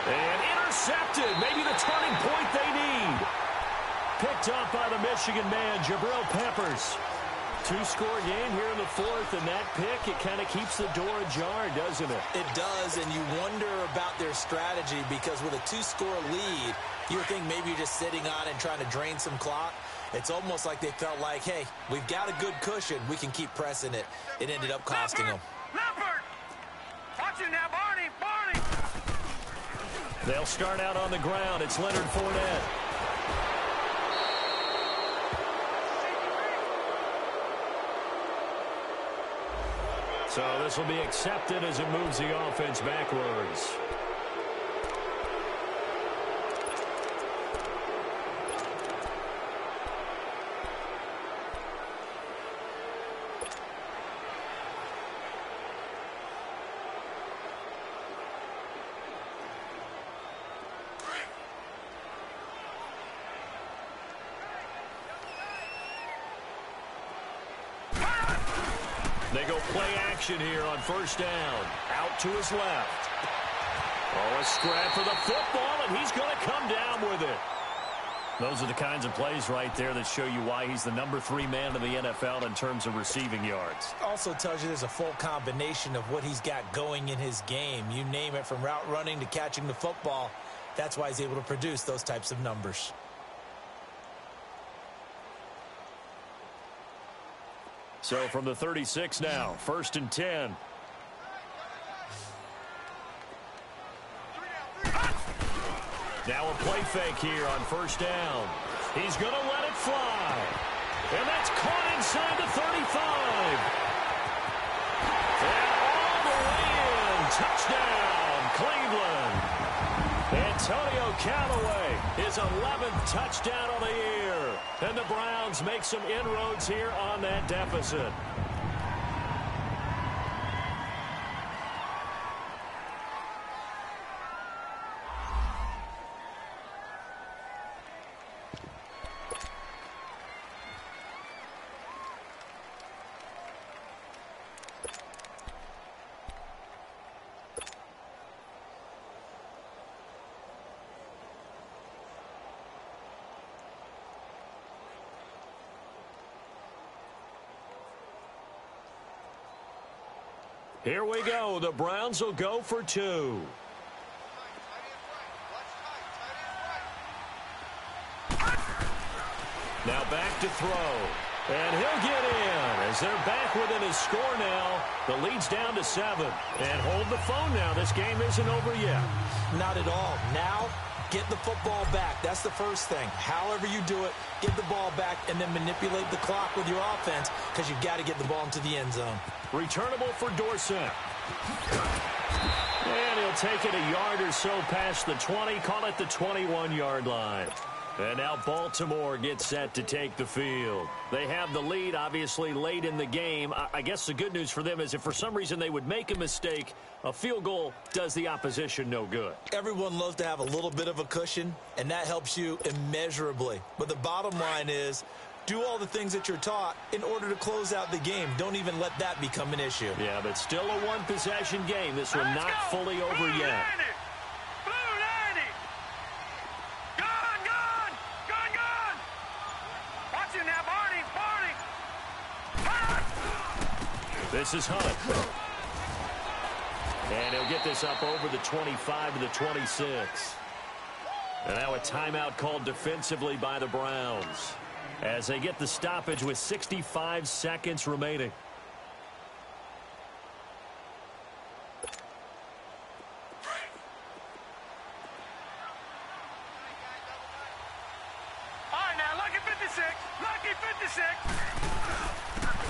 And intercepted. Maybe the turning point they need. Picked up by the Michigan man, Jabril Peppers. 2-score game here in the 4th, and that pick, it kind of keeps the door ajar, doesn't it? It does, and you wonder about their strategy because with a 2-score lead, you would think maybe you're just sitting on it and trying to drain some clock. It's almost like they felt like, hey, we've got a good cushion. We can keep pressing it. It ended up costing them. Leopard! Watch it now, Barney! Barney! They'll start out on the ground. It's Leonard Fournette. So this will be accepted as it moves the offense backwards. They go play action here on 1st down. Out to his left. Oh, a scrap for the football, and he's going to come down with it. Those are the kinds of plays right there that show you why he's the number 3 man in the NFL in terms of receiving yards. Also tells you there's a full combination of what he's got going in his game. You name it, from route running to catching the football. That's why he's able to produce those types of numbers. So from the 36 now, 1st and 10. Now a play fake here on 1st down. He's going to let it fly. And that's caught inside the 35. And all the way in. Touchdown, Cleveland. Antonio Callaway, his 11th touchdown of the year. And the Browns make some inroads here on that deficit. Here we go. The Browns will go for 2. Now back to throw. And he'll get in as they're back within his score now. The lead's down to 7. And hold the phone now. This game isn't over yet. Not at all. Now, get the football back. That's the first thing. However you do it, get the ball back and then manipulate the clock with your offense because you've got to get the ball into the end zone. Returnable for Dorsett. And he'll take it a yard or so past the 20. Call it the 21-yard line. And now Baltimore gets set to take the field. They have the lead, obviously, late in the game. I guess the good news for them is if for some reason they would make a mistake, a field goal does the opposition no good. Everyone loves to have a little bit of a cushion, and that helps you immeasurably. But the bottom line is, do all the things that you're taught in order to close out the game. Don't even let that become an issue. Yeah, but still a one-possession game. This one not fully over yet. This is Hunt. And he'll get this up over the 25 to the 26. And now a timeout called defensively by the Browns as they get the stoppage with 65 seconds remaining. All right, now, lucky 56. Lucky 56.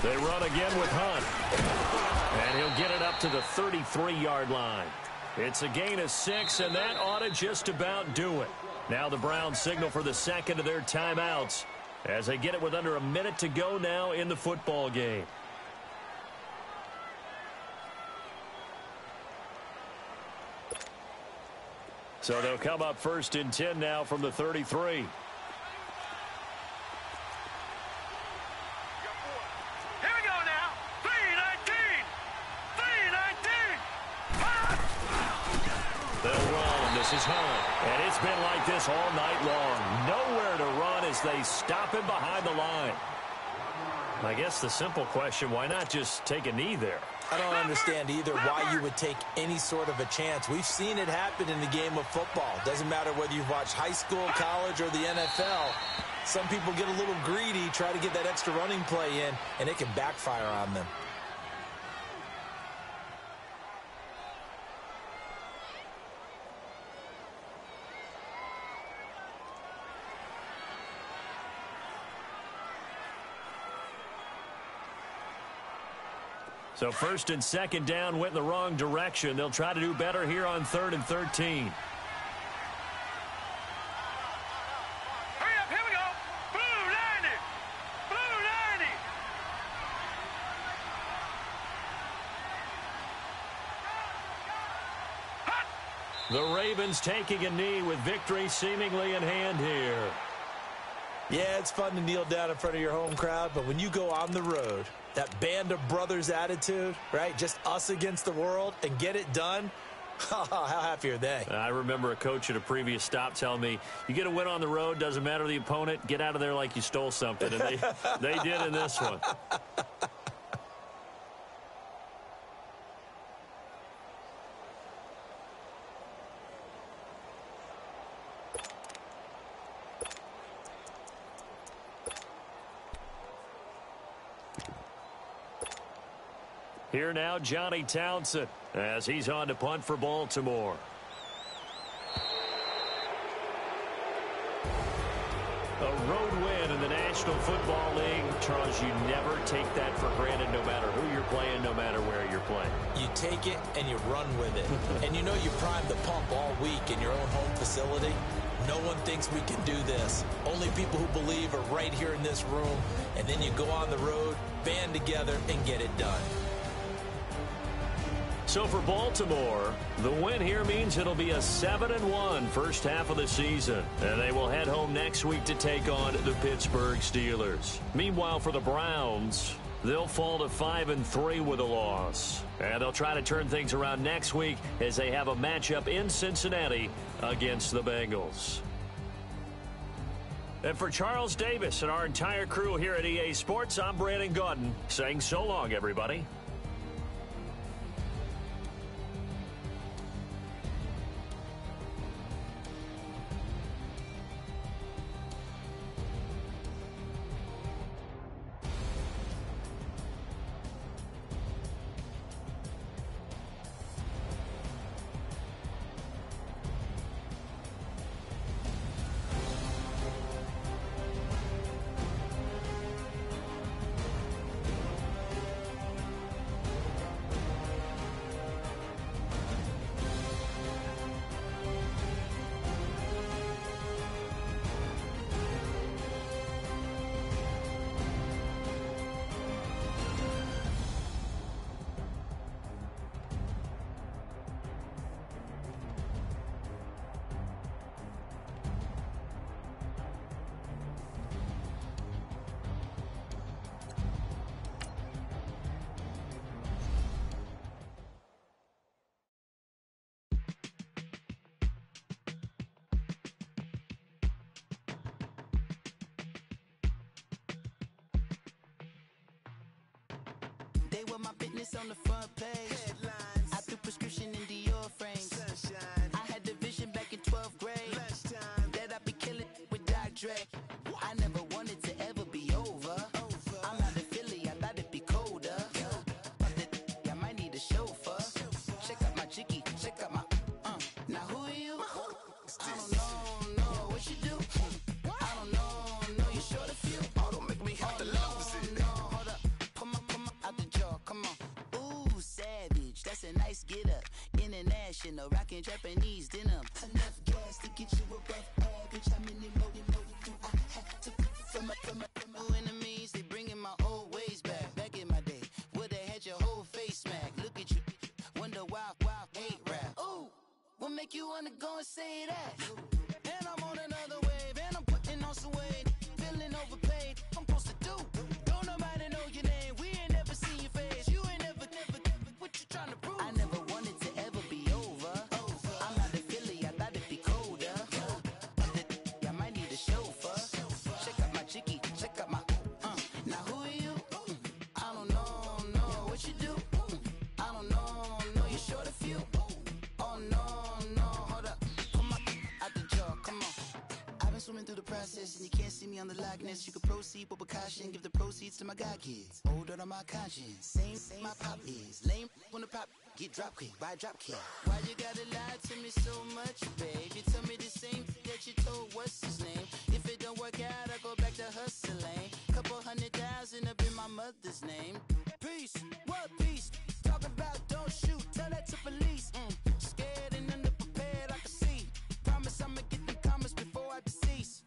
They run again with Hunt. And he'll get it up to the 33-yard line. It's a gain of 6, and that ought to just about do it. Now the Browns signal for the second of their timeouts as they get it with under a minute to go now in the football game. So they'll come up 1st and 10 now from the 33. This is Hunt, and it's been like this all night long. Nowhere to run as they stop him behind the line. I guess the simple question, why not just take a knee there? I don't understand either why you would take any sort of a chance. We've seen it happen in the game of football. Doesn't matter whether you've watched high school, college, or the NFL. Some people get a little greedy, try to get that extra running play in, and it can backfire on them. So 1st and 2nd down went in the wrong direction. They'll try to do better here on 3rd and 13. Hurry up, here we go. Blue 90. The Ravens taking a knee with victory seemingly in hand here. Yeah, it's fun to kneel down in front of your home crowd, but when you go on the road, that band of brothers attitude, right? Just us against the world and get it done. How happy are they? I remember a coach at a previous stop telling me, you get a win on the road, doesn't matter the opponent, get out of there like you stole something. And they did in this one. Here now, Johnny Townsend, as he's on to punt for Baltimore. A road win in the National Football League. Charles, you never take that for granted no matter who you're playing, no matter where you're playing. You take it and you run with it. And you know you primed the pump all week in your own home facility. No one thinks we can do this. Only people who believe are right here in this room. And then you go on the road, band together, and get it done. So for Baltimore, the win here means it'll be a 7-1 first half of the season. And they will head home next week to take on the Pittsburgh Steelers. Meanwhile, for the Browns, they'll fall to 5-3 with a loss. And they'll try to turn things around next week as they have a matchup in Cincinnati against the Bengals. And for Charles Davis and our entire crew here at EA Sports, I'm Brandon Gaudin saying so long, everybody. They were my business on the front page. Headlines. I threw prescription in Dior frames. Sunshine. I had the vision back in 12th grade. Lunchtime. That I'd be killing with Dr. Dre. I never wanted to ever be over. I'm out of Philly, I thought it'd be colder. I might need a chauffeur. Check out my chicky, check out my Now who are you? I don't know what you do. I don't know you short a few. Oh, don't make me have to lose it. No, hold up, come on, out the jaw, come on. Ooh, savage, that's a nice get up. International, rockin' Japanese denim. Enough gas to get you above average. How many more do I have to from my enemies? They bringing my old ways back. Back in my day, would've had your whole face smack. Look at you, wonder why hate rap. Ooh, what make you wanna go and say that? And I'm on another wave, and I'm putting on some weight. Feeling overpaid, I'm supposed to do. Don't nobody know your name, we ain't never seen your face. You ain't never, what you trying to prove? I never wanted to ever be over. I'm out of Philly, I thought it'd be colder. I might need a chauffeur. Check out my chicky, check out my Now who are you? I don't know what you do. I don't know you short a few. Oh no, hold up, come on, out the jaw, come on. I've been swimming through the process and you can't see me on the Loch Ness. You can proceed with precaution, give the proceeds to my god kids. Older on my conscience, same my pop is. Lame when the pop get drop quick, buy drop kick. Why you gotta lie to me so much, babe? You tell me the same that you told what's his name. If it don't work out, I go back to hustling. Couple 100,000 up in my mother's name. Peace, what peace? Talk about don't shoot, tell that to police. Scared and underprepared, I can see. Promise I'ma get them comments before I decease.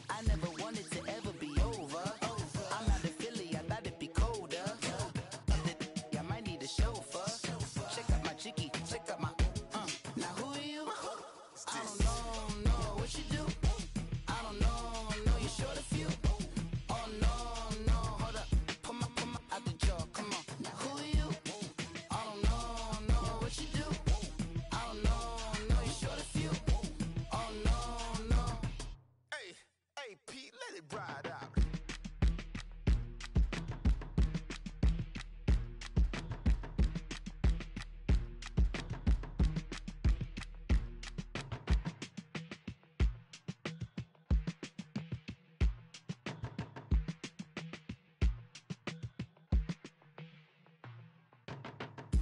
I never wanted to ever be over. I'm out of Philly, I thought it'd be colder. I might need a chauffeur. Check out my chicky, check out my Now who are you? I don't know what you do. I don't know you short a few. Oh no, hold up, come on, out the jaw, come on. Now who are you? I don't know what you do. I don't know you short a few. Oh no. Hey, Pete, let it ride out.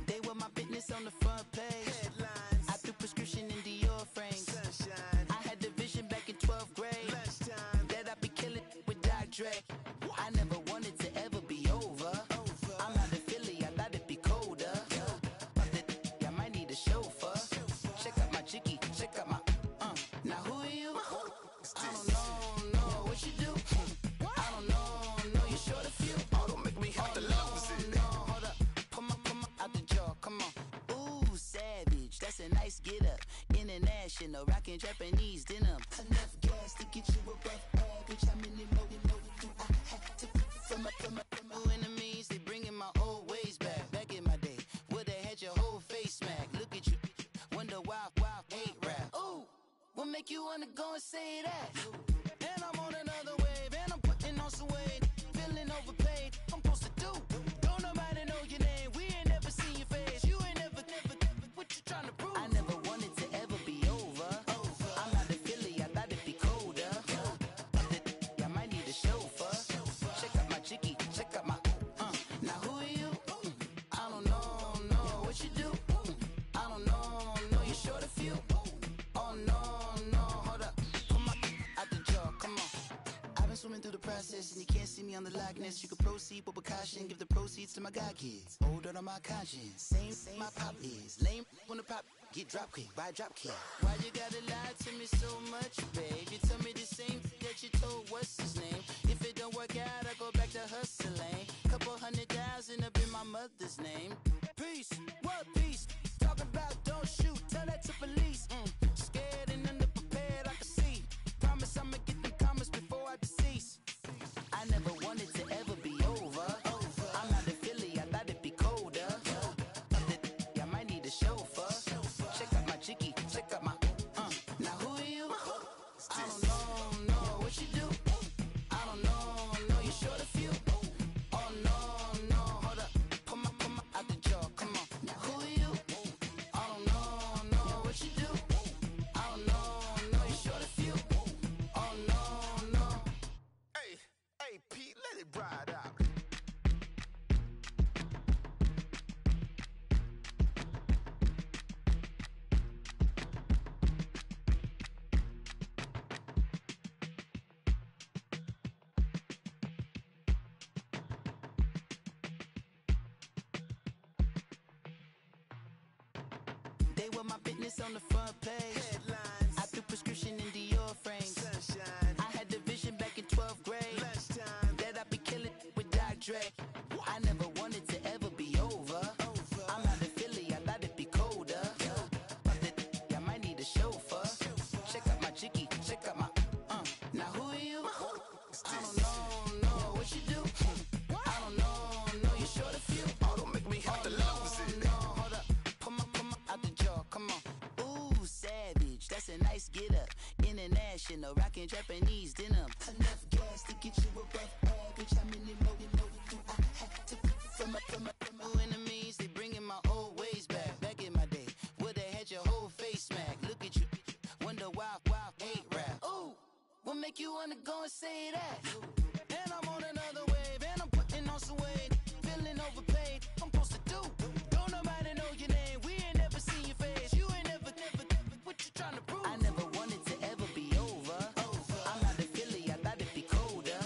They were my business on the front page. Headlines. I threw prescription in Dior frames. Sunshine. I had the vision back in 12th grade. Lunchtime. That I'd be killing with Dr. Dre. I never wanted to ever be over. I'm out of Philly, I thought it'd be colder. I might need a chauffeur. Check out my chicky, check out my Now who are you? I don't know what you do. I don't know you short a few. Oh, don't make me have to lose it. No, hold up, come on, out the jaw, come on. Ooh, savage, that's a nice get up. International, rockin' Japanese denim. Enough gas to get you above average. How many more do I have to from my enemies? They bringing my old ways back. Back in my day, would've had your whole face smack. Look at you, wonder why hate rap. Ooh, what make you wanna go and say that? And I'm on another wave, and I'm putting on some weight. Feeling overpaid, I'm supposed to do. Don't nobody know your name, we ain't never seen your face. You ain't never, what you trying to prove? I never wanted to ever be over. I'm out of Philly, I thought it'd be colder. I might need a chauffeur. Check out my chicky, check out my Now who are you? I don't know what you do. I don't know you short a few. Oh no, hold up, come on, out the jaw, come on. I've been swimming through the process and you can't see me on the Loch Ness. You can proceed with precaution, give the proceeds to my god kids. Older on my conscience, same my pop is. Lame when the pop get drop quick, buy drop kick. Why you gotta lie to me so much, babe? You tell me the same that you told what's his name. If it don't work out, I go back to hustling. Couple 100,000 up in my mother's name. Peace, what peace? Talk about don't shoot, tell that to police. Scared and underprepared, I can see. Promise I'ma get them comments before I decease. I never wanted to ever be over. I'm out of Philly, I thought it'd be colder. I might need a chauffeur. Check out my chicky, check out my Now who are you? I don't know what you do. I don't know you short a few. Oh no, hold up, come They were my business on the front page. Headlines. I threw prescription in Dior frames. Sunshine. I had the vision back in 12th grade. Lunchtime. That I'd be killing with Dr. Dre. I never wanted to ever be over. I'm out of Philly, I thought it'd be colder. I might need a chauffeur. Check out my jiggy, check out my Now who are you? I don't know what you do. I don't know you're short of few. Oh, don't make me have to lose it. No, hold up, come on, out the jaw, come on. Ooh, savage, that's a nice get up. International, rockin' Japanese denim. Enough gas to get you above average. How many more do I have to from my enemies? They bringing my old ways back. Back in my day, where they had your whole face smack. Look at you, wonder why hate rap. Ooh, what make you wanna go and say that? And I'm on another wave, and I'm putting on some weight. Feeling overpaid, I'm supposed to do. Don't nobody know your name, we ain't never seen your face. You ain't never, what you trying to prove? I never wanted to ever be over. I'm out of Philly, I thought it'd be colder.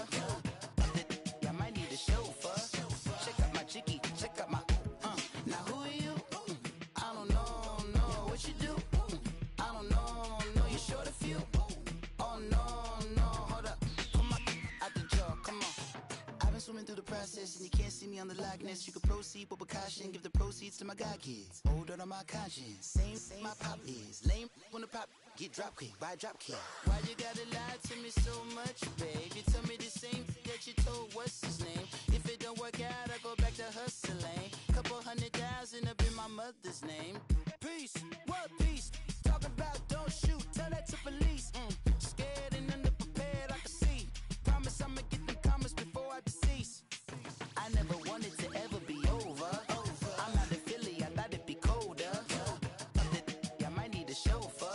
I might need a chauffeur. Check out my jiggy, check out my Now who are you? I don't know what you do. I don't know you're short of few. Oh no, hold up, come on, out the jaw, come on. I've been swimming through the process and you can't see me on the likeness. You can proceed with precaution, give the proceeds to my god kids. Hold on my conscience, same my pop is. Lame when the pop get drop kick by drop kick. Why you gotta lie to me so much, babe? You tell me the same that you told what's his name. If it don't work out, I go back to hustling. Couple 100,000 up in my mother's name. Peace, what peace? Talking about don't shoot, tell that to police. Scared and underprepared, I can see. Promise I'ma get them comments before I decease. I never wanted to ever be over. I'm out of Philly, I thought it'd be colder. I might need a chauffeur.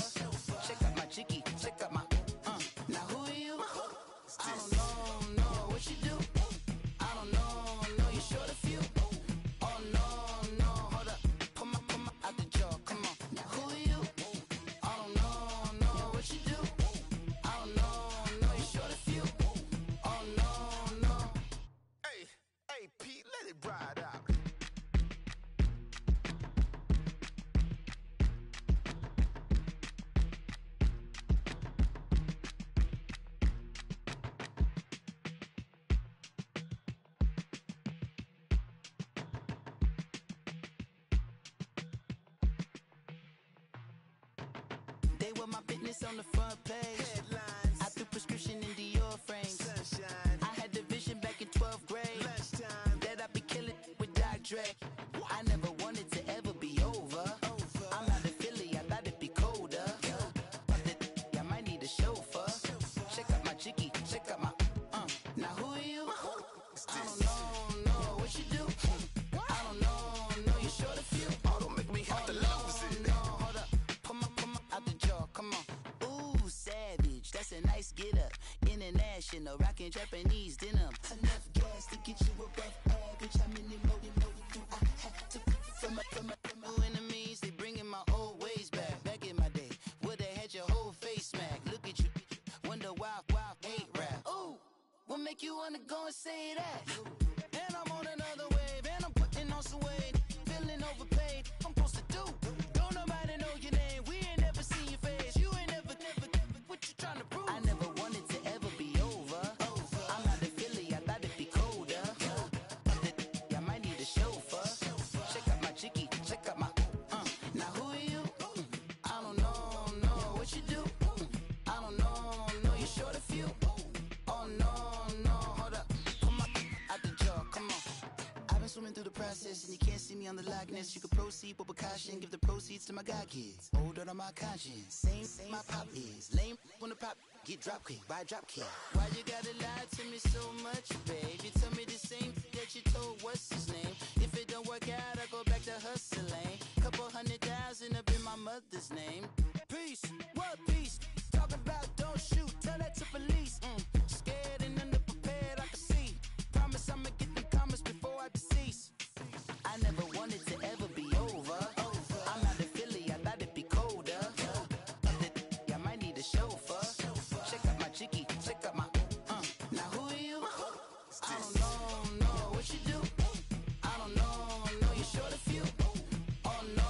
Check out my jiggy, check out my Now who are you? I don't know what you do. I don't know you're short of few. Oh no, hold up, come on, out the jaw, come on. Now who are you? I don't know what you do. I don't know you're short of few. Oh no. Hey, Pete, let it ride out. They were my business on the front page. Headlines. I threw prescription in Dior frames. Sunshine. I had the vision back in 12th grade. Lunchtime. That I'd be killing with Dr. Dre. I never wanted to ever be over. I'm out of Philly, I thought it'd be colder. I might need a chauffeur. Check out my jiggy, check out my Now who are you? I don't know what you do. I don't know you're short of few. Oh, don't make me have to lose it. No, hold up, come on, out the jaw, come on. Ooh, savage, that's a nice get up. International, rockin' Japanese denim. Enough gas to get you above average. How many more do I have to from my enemies? They bringing my old ways back. Back in my day, where they had your whole face smack. Look at you, wonder why hate rap. Ooh, what make you wanna go and say that? And I'm on another wave, and I'm putting on some weight. Feeling overpaid, I'm supposed to do. Don't nobody know your name, we ain't never seen your face. You ain't never, what you trying to prove? I never wanted to ever be over. I'm out of Philly, I thought it'd be colder. I might need a chauffeur. Check out my jiggy, check out my Now who are you? I don't know what you do. I don't know you're short of few. Oh no, hold up, come on, out the jaw, come on. I've been swimming through the process and you can't see me on the likeness. You can proceed with precaution, give the proceeds to my god kids. Hold on my conscience, same my pop is. Lame when the pop get drop kick by drop kick. Why you gotta lie to me so much, babe? You tell me the same that you told what's his name. If it don't work out, I go back to hustling. Couple 100,000 up in my mother's name. Peace, what peace? Talking about don't shoot, tell that to police. Scared and underprepared, I can see. Promise I'ma get them comments before I decease. I never wanted to ever be over. I'm out of Philly, I thought it'd be colder. I might need a chauffeur. Check out my jiggy, check out my Now who are you? I don't know what you do. I don't know you're short of few. Oh no,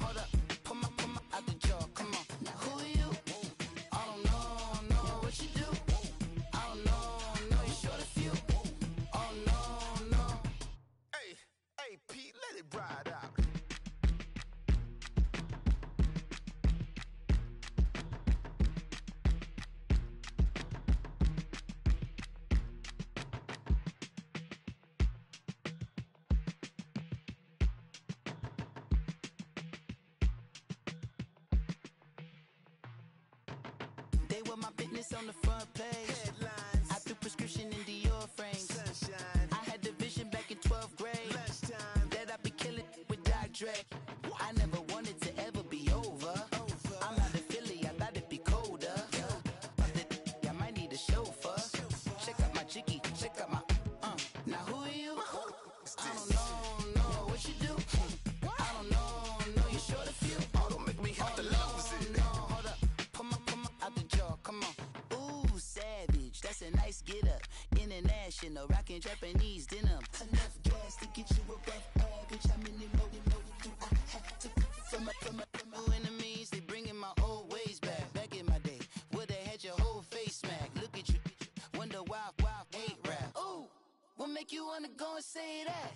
hold up, They were my business on the front page. Headlines. I threw prescription in Dior frames. Sunshine. I had the vision back in 12th grade. Lunchtime. That I'd be killing with Dr. Dre. I never wanted to ever be over. I'm out of Philly, I thought it'd be colder. I might need a chauffeur. Check out my jiggy, check out my Now who are you? I don't know what you do. I don't know you short a few. Oh, don't make me have to lose it. No, hold up, come on, out the jaw, come on. Ooh, savage, that's a nice get up. International, rockin' Japanese denim. Enough gas to get you above average. How many more do I have to from my enemies? They bringing my old ways back. Back in my day, where they had your whole face smack. Look at you, wonder why hate rap. Ooh, what make you wanna go and say that?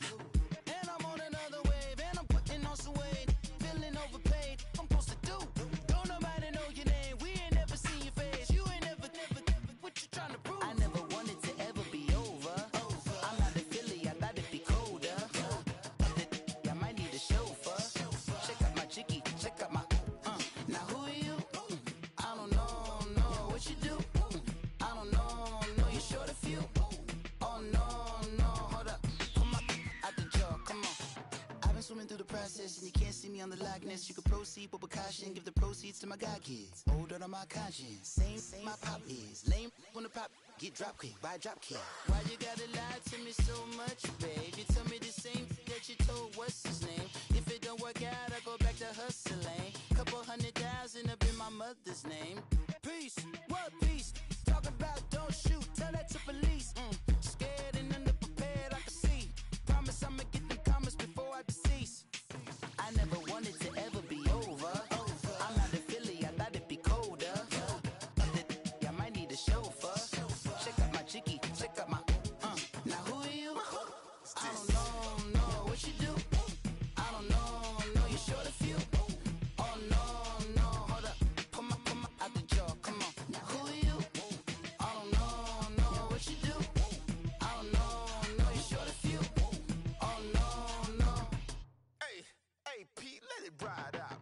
And I'm on another wave, and I'm putting on some weight. Feeling overpaid, I'm supposed to do. Don't nobody know your name, we ain't never seen your face. You ain't never, what you trying to prove? I never wanted to ever be over. I'm out of Philly, I thought it'd be colder. I might need a chauffeur. Check out my jiggy, check out my Now who are you? I don't know what you do. I don't know you short a few. Oh no, hold up, come on, out the jaw, come on. I've been swimming through the process and you can't see me on the Loch Ness. You can proceed with precaution, give the proceeds to my God kids. Older on my conscience, same my pop is. Lame when the pop get drop quick, buy drop kick. Why you gotta lie to me so much, babe? You tell me the same that you told what's his name. If it don't work out, I go back to hustling. Couple 100,000 up in my mother's name. Peace, what peace? Talk about don't shoot, tell that to police. Scared and underprepared, I can see. Promise I'ma get them comments before I decease. I never wanted to ever be over. I'm out of Philly, I thought it'd be colder. I might need a chauffeur. Check out my jiggy, check out my Now who are you? I don't know what you do. I don't know you short a few. Oh no, hold up, come on, out the jaw, come on. Now who are you? I don't know what you do. I don't know you short a few. Oh no. Hey, Pete, let it ride out.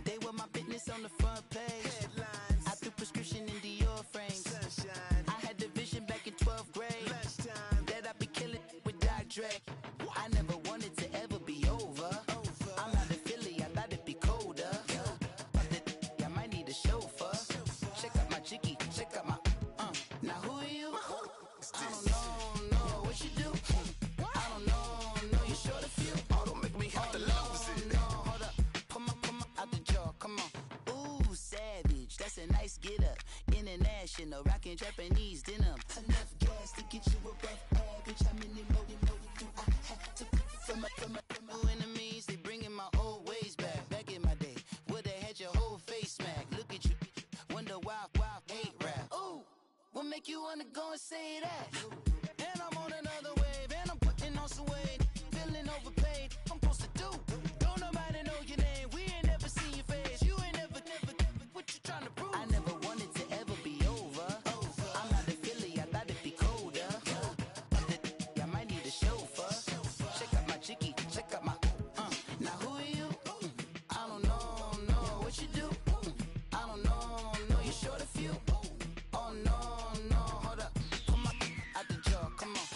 They were my business on the front page. Headlines. I threw prescription in Dior frames. Sunshine. I had the vision back in 12th grade. Lunchtime. That I'd be killing with Dr. Dre. I never wanted to ever be over. I'm out of Philly, I thought it'd be colder. I might need a chauffeur. Check out my jiggy, check out my Now who are you? I don't know what you do. I don't know you short a few. Oh, don't make me have to lose it. No, hold up, come on, out the jaw, come on. Ooh, savage, that's a nice get up. International, rockin' Japanese denim. Enough gas to get you above average. How many more do I have to from my enemies? They bringing my old ways back. Back in my day, where they had your whole face smack. Look at you, wonder why hate rap. Ooh, what make you wanna go and say that? And I'm on another wave, and I'm putting on some weight. Feeling overpaid, I'm supposed to do. Don't nobody know your name, we ain't never seen your face. You ain't never, what you trying to prove? I never wanted to ever be over. I'm out of Philly, I thought it'd be colder. I might need a chauffeur. Check out my jiggy, check out my Now who are you? I don't know what you do. I don't know you short a few. Oh no, hold up, come on, out the jaw, come on.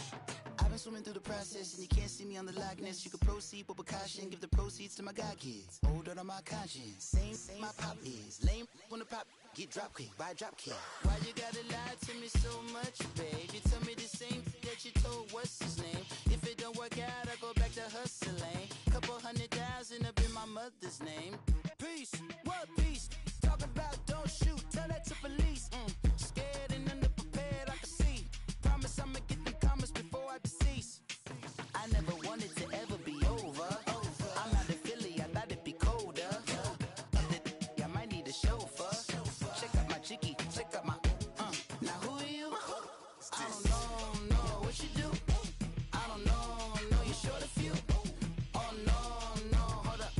I've been swimming through the process and you can't see me on the Loch Ness. You can proceed with precaution, give the proceeds to my God kids. Older on my conscience, same my pop is. Lame when the pop get drop quick, buy drop kick. Why you gotta lie to me so much, babe? You tell me the same that you told what's his name. If it don't work out, I go back to hustling. Couple 100,000 up in my mother's name. Peace, what peace? Talk about don't shoot, tell that to police. Scared and underprepared, I can see. Promise I'ma get them comments before I decease. I never wanted to ever be over. I'm out of Philly, I thought it'd be colder. I might need a chauffeur. Check out my jiggy, check out my Now who are you? I don't know what you do. I don't know you short a few. Oh no, hold up,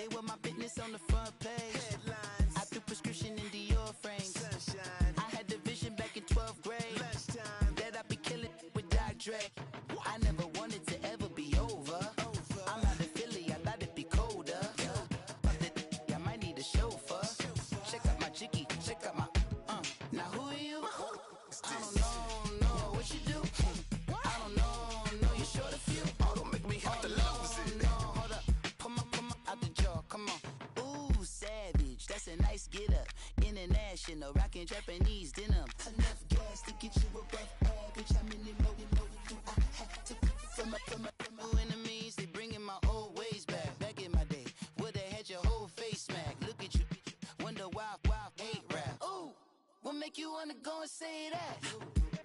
They were my business on the front page. Headlines. I threw prescription in Dior frames. Sunshine. I had the vision back in 12th grade. Lunchtime. That I'd be killing with Dr. Dre. I never wanted to ever be over. I'm out of Philly, I thought it'd be colder. I might need a chauffeur. Check out my jiggy, check out my Now who are you? I don't know what you do. I don't know you short a few. Oh, don't make me have to lose it. No, hold up, come on, out the jaw, come on. Ooh, savage, that's a nice get up. International, rockin' Japanese denim. Enough gas to get you above average. How many more do I have to from my enemies? They bringing my old ways back. Back in my day, would've had your whole face smack. Look at you, wonder why ain't rap. Ooh, what make you wanna go and say that?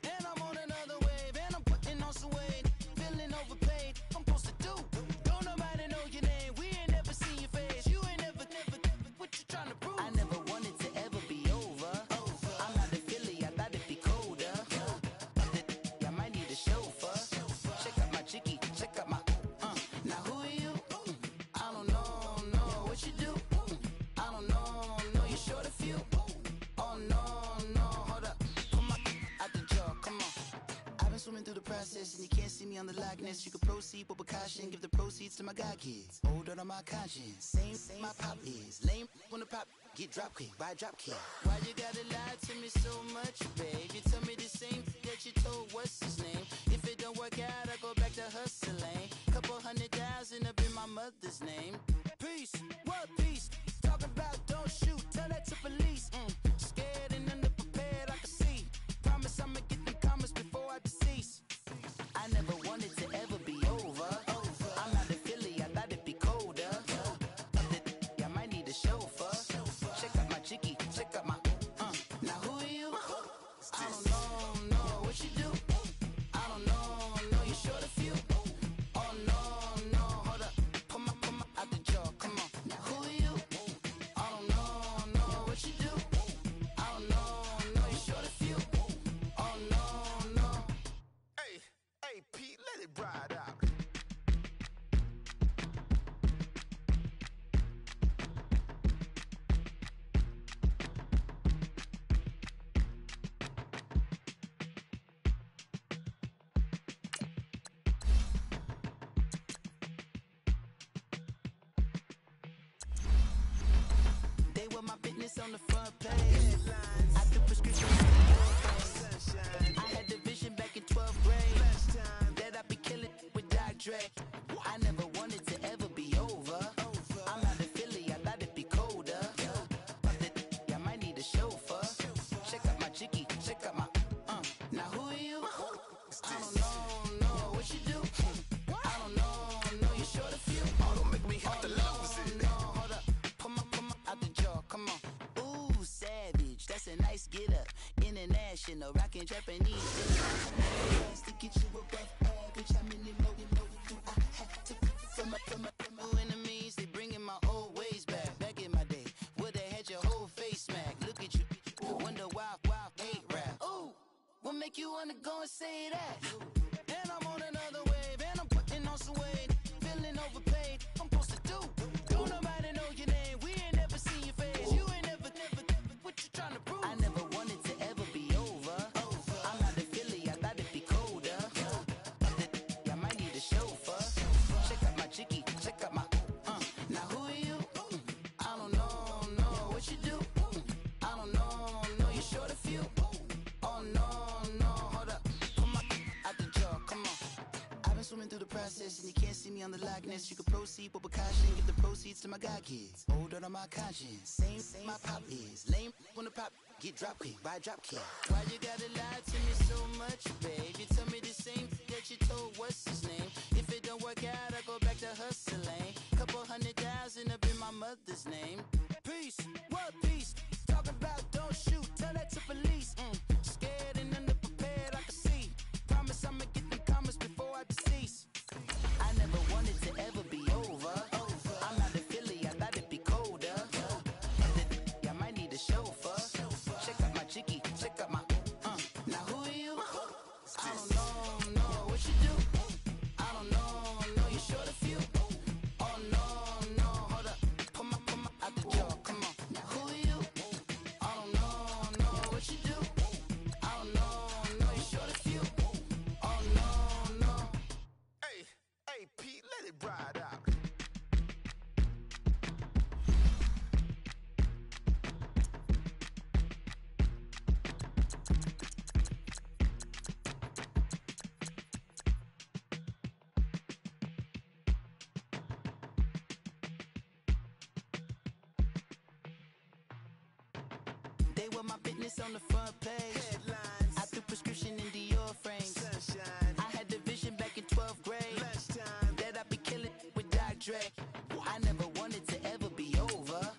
And I'm on another wave, and I'm putting on some weight. Feeling overpaid, I'm supposed to do. Don't nobody know your name, we ain't never seen your face. You ain't never, what you trying to prove? I never wanted to ever be over. I'm out of Philly, I thought it'd be colder. I might need a chauffeur. Check out my jiggy, check out my Now who are you? I don't know what you do. I don't know you short a few. Oh no, hold up, come on, out the jaw, come on. I've been swimming through the process and you can't see me on the Loch Ness. You can proceed with caution, give the proceeds to my god kids. Hold on my conscience, same my pop is. Lame when the pop get drop kick by drop kick. Why you gotta lie to me so much, babe? You tell me the same that you told what's his name. If it don't work out, I go back to hustling. Couple 100,000 up in my mother's name. Peace, what peace? Talking about don't shoot, tell that to police. Scared and underprepared, I can see. Promise I'ma get them comments before I decease. I never wanted to ever be over. I'm out of Philly, I thought it'd be colder. I might need a chauffeur. Check out my jiggy, check out my Now who are you? I don't know what you do. I don't know you short a few. Oh no, hold up, come on, out the jaw, come on. Now who are you? I don't know what you do. I don't know you short a few. Oh no. Hey, Pete, let it ride out. They were my business on the front page. I threw prescription in Dior frames. I had the vision back in 12th grade. That I'd be killing with Dr. Dre. I never wanted to ever be over. I'm out of Philly, I thought it'd be colder. I might need a chauffeur. Check out my jiggy, check out my Now who are you? I don't know what you do. I don't know you short a few. Oh, don't make me have to lose it. No, hold up, come on, out the jaw, come on. Ooh, savage, that's a nice get up. International, rockin' Japanese denim. To get you above average, how many more do I have to from my enemies? They bringing my old ways back. Back in my day, would've had your whole face smack. Look at you, wonder why ain't rap. Ooh, what make you wanna go and say that? And I'm on another wave, and I'm putting on some weight. Feeling overpaid, I'm supposed to do. Don't nobody know your name, we ain't never seen your face. You ain't never, what you trying to prove? I never wanted to ever be over. I'm out of Philly, I thought it'd be colder. I might need a chauffeur. Check out my jiggy, check out my Now who are you? I don't know what you do. I don't know you short a few. Oh no, hold up, come on, out the jaw, come on. I've been swimming through the process and you can't see me on the Loch Ness. You can proceed with caution, give the proceeds to my god kids. Hold on my conscience, same my pop is. Lame when the pop get drop kick by drop kick. Why you gotta lie to me so much, babe? You tell me the same that you told what's his name. If it don't work out, I go back to hustling. Couple 100,000 up in my mother's name. Peace, what peace? Talking about don't shoot, tell that to police. Scared and underprepared, I can see. Promise I'ma get them comments before I decease. I never wanted to ever be over. I'm out of Philly, I thought it'd be colder. I might need a chauffeur. Check out my jiggy, check out my Now who are you? I don't know what you do. I don't know you short a few. Oh no, hold up, Let it ride out. They were my business on the front page. Headlines. I threw prescription in Dior frames. Sunshine. I had the vision back in 12th grade. Lunchtime. That I'd be killing with Dr. Dre. I never wanted to ever be over.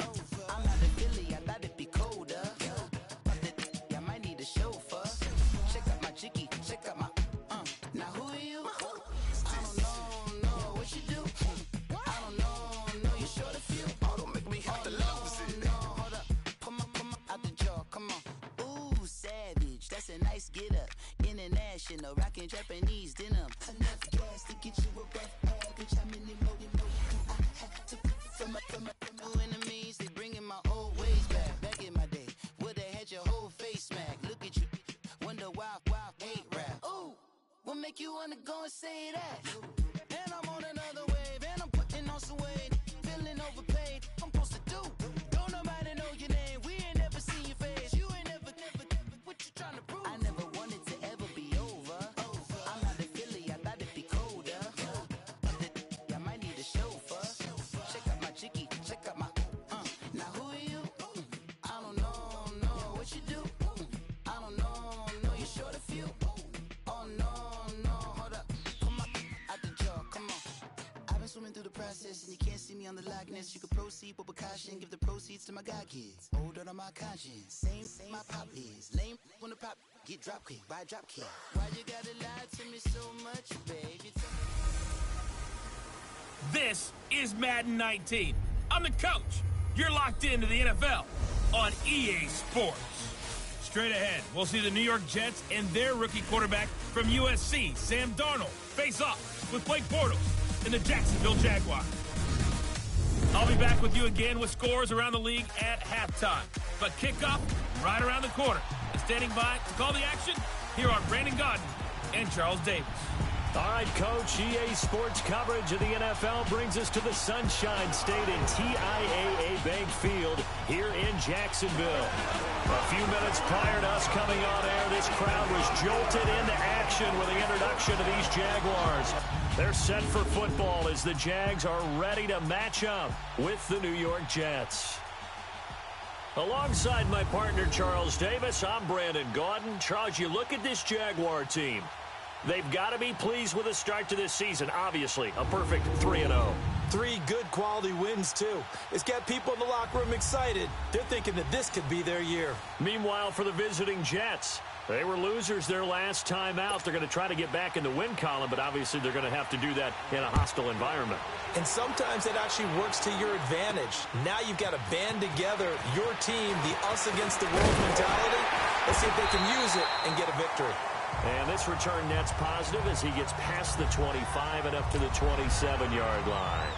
I'm out of Philly, I thought it'd be colder. I might need a chauffeur. Check out my jiggy, check out my Now who are you? I don't know what you do. I don't know you're short a few. Oh, don't make me have to lose it. No, hold up. Come on, out the jaw, come on. Ooh, savage, that's a nice get up. International, rockin' Japanese denim. Enough gas to get you above average. How many more I have to from my new enemies? They bringing my old ways back. Back in my day, would've had your whole face smacked. Look at you, wonder why hate rap. Ooh, what make you wanna go and say that? And I'm on another wave, and I'm putting on some weight. Feeling overpaid, I'm supposed to do. Don't nobody know your name, we ain't never seen your face. You ain't never, what you trying to prove? I never wanted to ever be over. I'm out of Philly, I thought it'd be colder. I might need a chauffeur. Check out my jiggy, check out my Now who are you? I don't know what you do. I don't know you're short a few. Oh no, hold up. Come on, out the jaw, come on. I've been swimming through the process and you can't see me on the Loch Ness. You can proceed with caution, give the proceeds to my god kids. Older on my conscience, same my pop is. Lame when the pop get drop quick, buy drop kick. Why you gotta lie to me so much, baby? This is Madden 19. I'm the coach. You're locked into the NFL on EA Sports. Straight ahead, we'll see the New York Jets and their rookie quarterback from USC, Sam Darnold, face off with Blake Bortles and the Jacksonville Jaguars. I'll be back with you again with scores around the league at halftime. But kickoff right around the corner. And standing by to call the action, here are Brandon Gaudin and Charles Davis. All right, Coach, EA Sports coverage of the NFL brings us to the Sunshine State in TIAA Bank Field here in Jacksonville. A few minutes prior to us coming on air, this crowd was jolted into action with the introduction of these Jaguars. They're set for football as the Jags are ready to match up with the New York Jets. Alongside my partner, Charles Davis, I'm Brandon Gaudin. Charles, you look at this Jaguar team. They've got to be pleased with the start to this season. Obviously, a perfect 3-0. 3 good quality wins, too. It's got people in the locker room excited. They're thinking that this could be their year. Meanwhile, for the visiting Jets, they were losers their last time out. They're going to try to get back in the win column, but obviously they're going to have to do that in a hostile environment. And sometimes it actually works to your advantage. Now you've got to band together your team, the us against the world mentality. Let's see if they can use it and get a victory. And this return net's positive as he gets past the 25 and up to the 27-yard line.